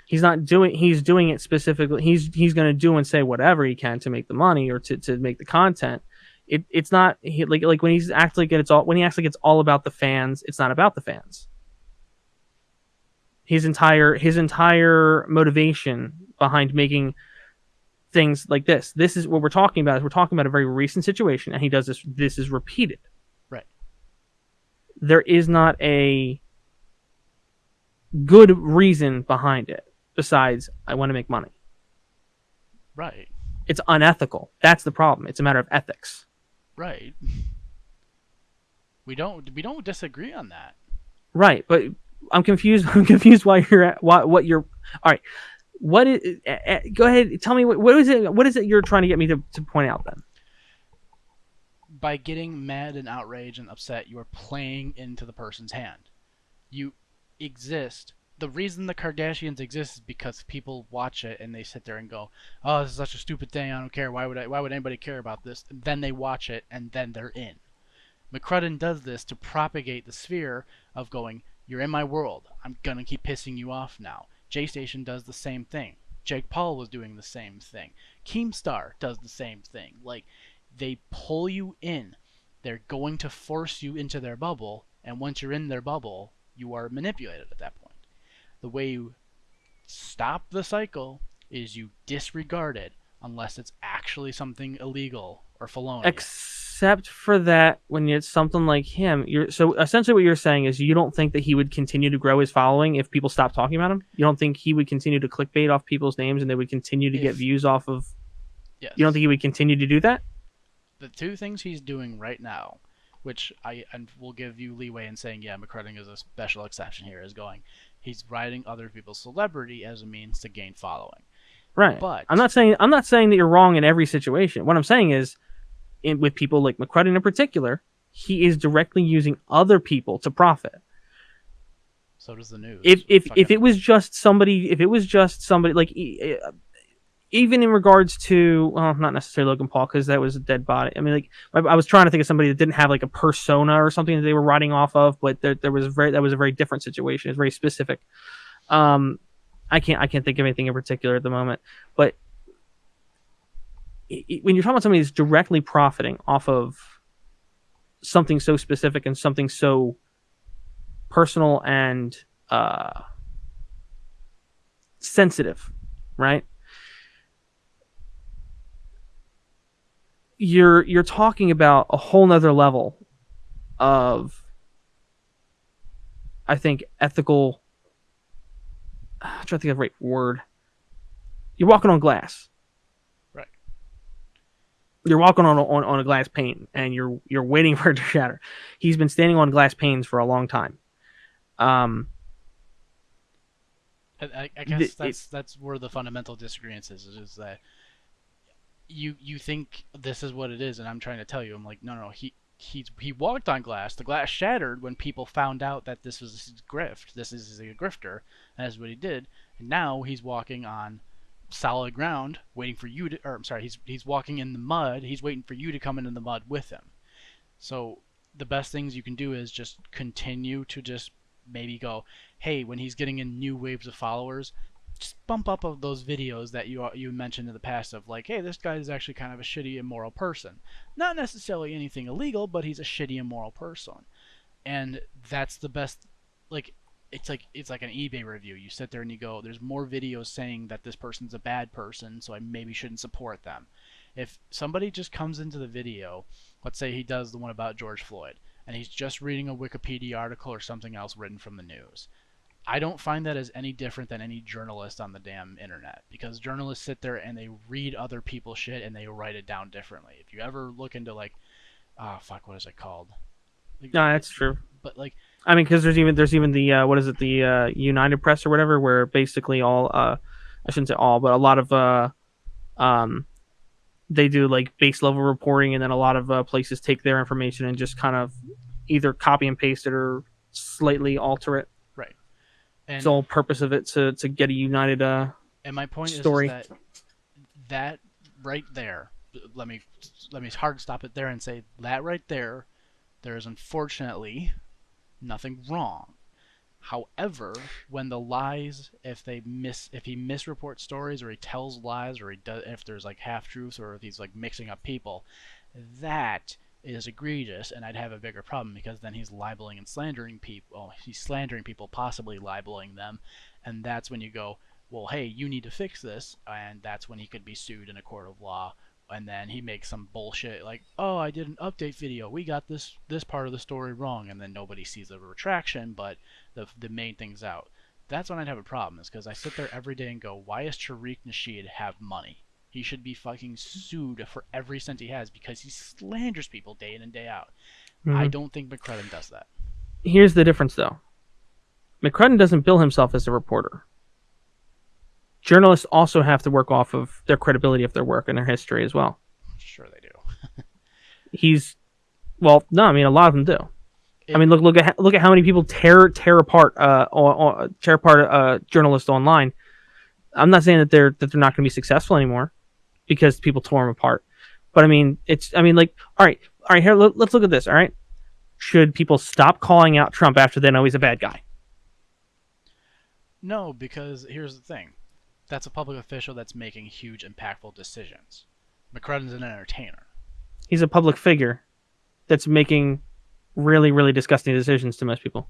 He's doing it specifically. He's going to do and say whatever he can to make the money or to make the content. It's not like when he's acts like it's all when he acts like it's all about the fans. It's not about the fans. His entire motivation behind making things like this is what we're talking about. Is we're talking about a very recent situation, and he does this. This is repeated. Right. There is not a good reason behind it besides I want to make money. Right. It's unethical. That's the problem. It's a matter of ethics. Right. We don't disagree on that. Right, but I'm confused. I'm confused why you're at what you're. All right, what is? Go ahead. Tell me what is it? What is it you're trying to get me to point out then? By getting mad and outraged and upset, you are playing into the person's hand. You exist. The reason the Kardashians exist is because people watch it and they sit there and go, "Oh, this is such a stupid thing. I don't care. Why would anybody care about this?" And then they watch it and then they're in. McCrudden does this to propagate the sphere of going, "You're in my world. I'm gonna keep pissing you off now." J Station does the same thing. Jake Paul was doing the same thing. Keemstar does the same thing. Like, they pull you in. They're going to force you into their bubble, and once you're in their bubble, you are manipulated at that point. The way you stop the cycle is you disregard it unless it's actually something illegal or felonious. Except for that, when it's something like him, you're so essentially what you're saying is you don't think that he would continue to grow his following if people stopped talking about him. You don't think he would continue to clickbait off people's names and they would continue to get views off of. Yes. You don't think he would continue to do that? The two things he's doing right now, which I will give you leeway in saying, yeah, McCrudden is a special exception here, is going, he's riding other people's celebrity as a means to gain following. Right. But I'm not saying that you're wrong in every situation. What I'm saying is, with people like McCrudden in particular, he is directly using other people to profit. So does the news. If it was just somebody, like even in regards to, well, not necessarily Logan Paul because that was a dead body. I mean, like I was trying to think of somebody that didn't have like a persona or something that they were riding off of, but there was that was a very different situation. It's very specific. Um, I can't think of anything in particular at the moment, but when you're talking about somebody that's directly profiting off of something so specific and something so personal and sensitive, right? You're talking about a whole nother level of, I think, ethical. I'm trying to think of the right word. You're walking on glass. Right. You're walking on a glass pane, and you're waiting for it to shatter. He's been standing on glass panes for a long time. Um, I guess that's where the fundamental disagreement is that you think this is what it is, and I'm trying to tell you, I'm like, no, no, he walked on glass. The glass shattered when people found out that this was his grift. This is a grifter, and that's what he did. And now he's walking on solid ground, waiting for you to. Or I'm sorry, he's walking in the mud. He's waiting for you to come into the mud with him. So the best things you can do is just continue to just maybe go, hey, when he's getting in new waves of followers, just bump up of those videos that you mentioned in the past of like, hey, this guy is actually kind of a shitty immoral person. Not necessarily anything illegal, but he's a shitty immoral person. And that's the best. Like, it's like an eBay review. You sit there and you go, there's more videos saying that this person's a bad person, so I maybe shouldn't support them. If somebody just comes into the video, let's say he does the one about George Floyd, and he's just reading a Wikipedia article or something else written from the news, I don't find that as any different than any journalist on the damn internet, because journalists sit there and they read other people's shit and they write it down differently. If you ever look into like, fuck, what is it called? Like, no, that's true. but like, I mean, because there's even the what is it, the United Press or whatever, where basically all I shouldn't say all, but a lot of um they do like base level reporting, and then a lot of places take their information and just kind of either copy and paste it or slightly alter it. right. It's the And whole purpose of it to get a united my point is story. that that right there, let me hard stop it there and say that right there, there is unfortunately nothing wrong. However, when the lies, if he misreports stories or he tells lies or he does, if there's like half truths or if he's like mixing up people, that is egregious, and I'd have a bigger problem because then he's libeling and slandering people. Well, he's slandering people, possibly libeling them, and that's when you go, well, hey, you need to fix this, and that's when he could be sued in a court of law. And then he makes some bullshit like, oh, I did an update video, we got this part of the story wrong, and then nobody sees the retraction, but the main thing's out. That's when I'd have a problem, is because I sit there every day and go, why does Tariq Nasheed have money? He should be fucking sued for every cent he has because he slanders people day in and day out. I Mm-hmm. don't think McCrudden does that. Here's the difference, though. McCrudden doesn't bill himself as a reporter. Journalists also have to work off of their credibility of their work and their history as well. Sure they do. He's well, no, I mean a lot of them do. I It mean, look at how many people tear apart journalists online. I'm not saying that they're not going to be successful anymore because people tore them apart, but I mean like all right here let's look at this. All right, should people stop calling out Trump after they know he's a bad guy? No, because here's the thing. That's a public official that's making huge impactful decisions. McCrudden's an entertainer. He's a public figure that's making really disgusting decisions to most people.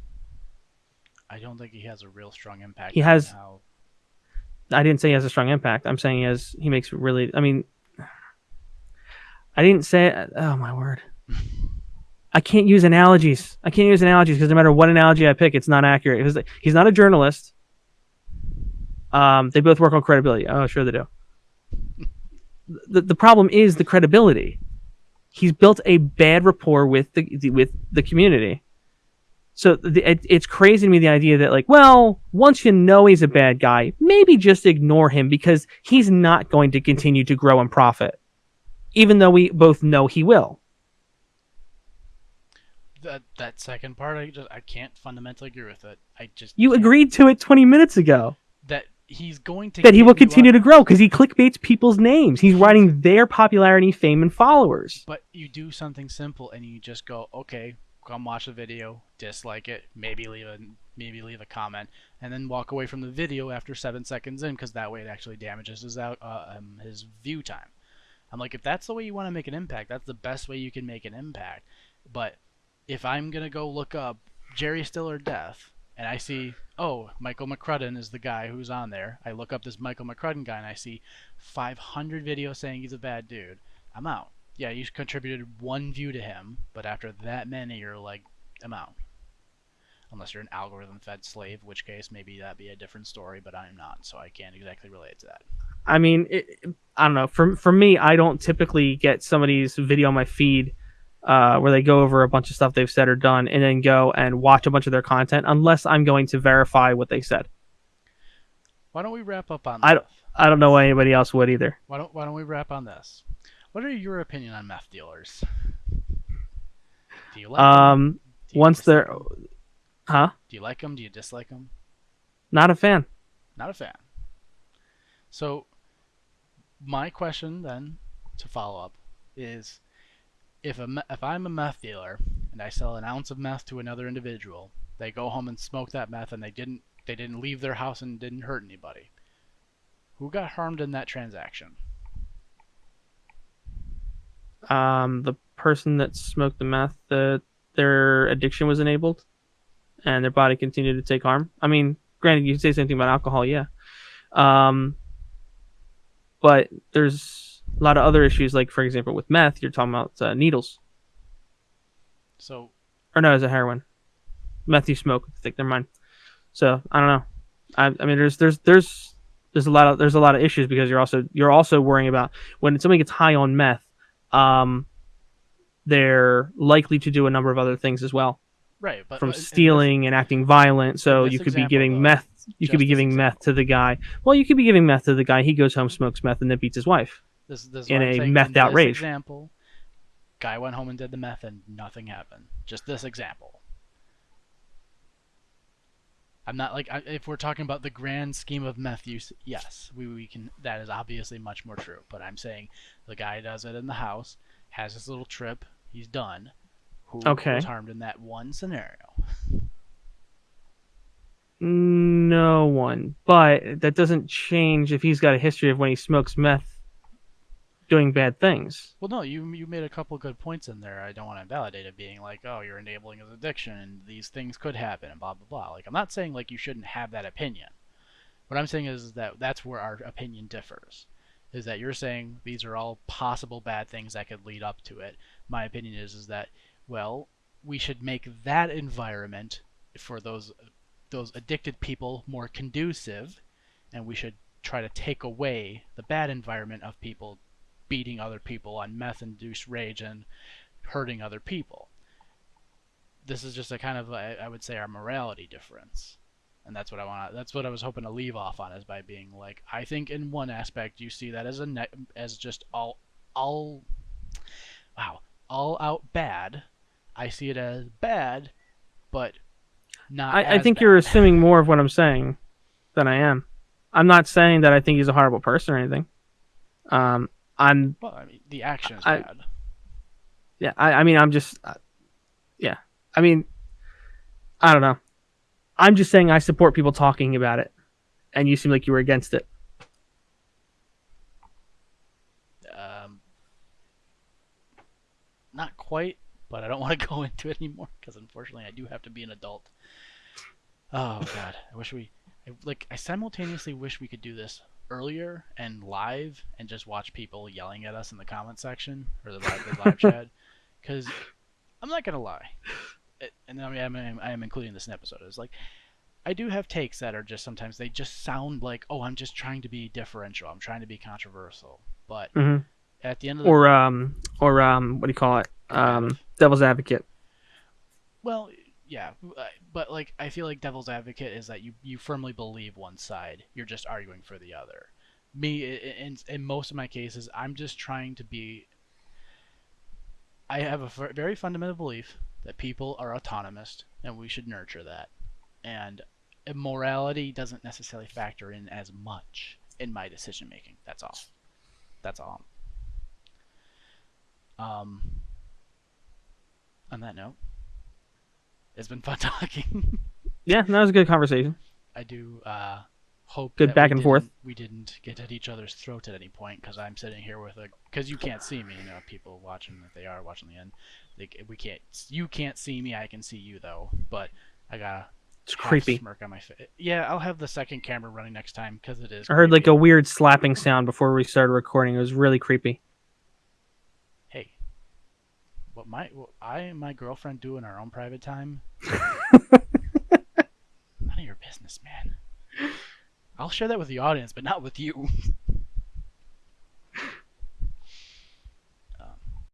I don't think he has a real strong impact He on has. how. I didn't say he has a strong impact. I'm saying he makes really. I mean, I didn't say. Oh my word. I can't use analogies. I can't use analogies because no matter what analogy I pick, it's not accurate. Because he's not a journalist. They both work on credibility. Oh, sure they do. The problem is the credibility. He's built a bad rapport with the community. So it's crazy to me the idea that like, well, once you know he's a bad guy, maybe just ignore him because he's not going to continue to grow and profit, even though we both know he will. That second part, I can't fundamentally agree with it. I just You can't. agreed to it 20 minutes ago. That he's going to that he will get new continue to grow audience. because he clickbaits people's names. He's He's riding their popularity, fame, and followers. But you do something simple and you just go, okay, come watch the video, dislike it, maybe leave a comment, and then walk away from the video after 7 seconds in, because that way it actually damages his view time. I'm like, if that's the way you want to make an impact, that's the best way you can make an impact. But if I'm gonna go look up Jerry Stiller death and I see, oh, Michael McCrudden is the guy who's on there, I look up this Michael McCrudden guy and I see 500 videos saying he's a bad dude, I'm out. Yeah, you contributed one view to him, but after that many, you're like, I'm out. Unless you're an algorithm fed slave, in which case maybe that'd be a different story, but I'm not, so I can't exactly relate to that. I mean, I don't know. For me, I don't typically get somebody's video on my feed where they go over a bunch of stuff they've said or done, and then go and watch a bunch of their content unless I'm going to verify what they said. Why don't we wrap up on I don't, this? I don't know why anybody else would either. Why don't we wrap on this? What are your opinion on meth dealers? Do you like them? Um, Do you once dislike they're, them? huh? Do you like them? Do you dislike them? Not a fan. Not a fan. So my question then, to follow up, is if I'm a meth dealer and I sell an ounce of meth to another individual, they go home and smoke that meth and they didn't leave their house and didn't hurt anybody. Who got harmed in that transaction? The person that smoked the meth, their addiction was enabled, and their body continued to take harm. I mean, granted, you could say something about alcohol, yeah. Um, but there's a lot of other issues, like for example, with meth, you're talking about needles, So or no, is it heroin? Meth you smoke, I think. Never mind. So I don't know. I mean, there's a lot of issues because you're also worrying about when somebody gets high on meth, um, they're likely to do a number of other things as well, right, but from in this stealing and acting violent. in So this you could be example giving though, meth. You could just be this giving meth to example. the guy. Well, you could be giving meth to the guy. He goes home, smokes meth, and then beats his wife This is in what I'm a saying. methed In out this rage. example, guy went home and did the meth and nothing happened. Just this example. I'm not like if we're talking about the grand scheme of meth use, yes, we can. That is obviously much more true. But I'm saying the guy does it in the house, has his little trip, he's done. Who was Okay. harmed in that one scenario? No one. But that doesn't change if he's got a history of when he smokes meth doing bad things. Well, no, you made a couple good points in there. I don't want to invalidate it, being like, oh, you're enabling his addiction, and these things could happen, and blah blah blah. Like I'm not saying like you shouldn't have that opinion. What I'm saying is that that's where our opinion differs. Is that you're saying these are all possible bad things that could lead up to it. My opinion is that, well, we should make that environment for those addicted people more conducive, and we should try to take away the bad environment of people beating other people on meth-induced rage and hurting other people. This is just a kind of, I would say, our morality difference, and that's what I want. That's what I was hoping to leave off on, is by being like, I think in one aspect you see that as as just all wow, all out bad. I see it as bad, but not I as think you're bad. assuming more of what I'm saying than I am. I'm not saying that I think he's a horrible person or anything. Um, I'm, Well, I mean, the action is I, bad. yeah, I mean, I'm just, yeah. I mean, I don't know. I'm just saying I support people talking about it, and you seem like you were against it. Um, Not quite, but I don't want to go into it anymore because unfortunately I do have to be an adult. Oh god, I wish I simultaneously wish we could do this earlier and live and just watch people yelling at us in the comment section or the live chat, because I'm not gonna lie, and I mean I am including this in episode. It's like I do have takes that are just sometimes they just sound like, oh, I'm just trying to be differential, I'm trying to be controversial, but Hmm. at the end of the Or what do you call it? combative. Devil's advocate. Well, yeah, but like I feel like devil's advocate is that you firmly believe one side, you're just arguing for the other. Me, in most of my cases, I'm just trying to be. I have a very fundamental belief that people are autonomous and we should nurture that. And Morality doesn't necessarily factor in as much in my decision making. That's all. That's all. Um, on that note, it's been fun talking. Yeah, that was a good conversation. I do hope Good that back and forth. we didn't get at each other's throat at any point because I'm sitting here with a because you can't see me. You know, people watching if they are watching the end, we can't. You can't see me. I can see you though, but I got a It's half creepy. smirk on my face. Yeah, I'll have the second camera running next time because it is I heard like a creepy. weird slapping sound before we started recording. It was really creepy. Hey, what I and my girlfriend do in our own private time? None of your business, man. I'll share that with the audience, but not with you.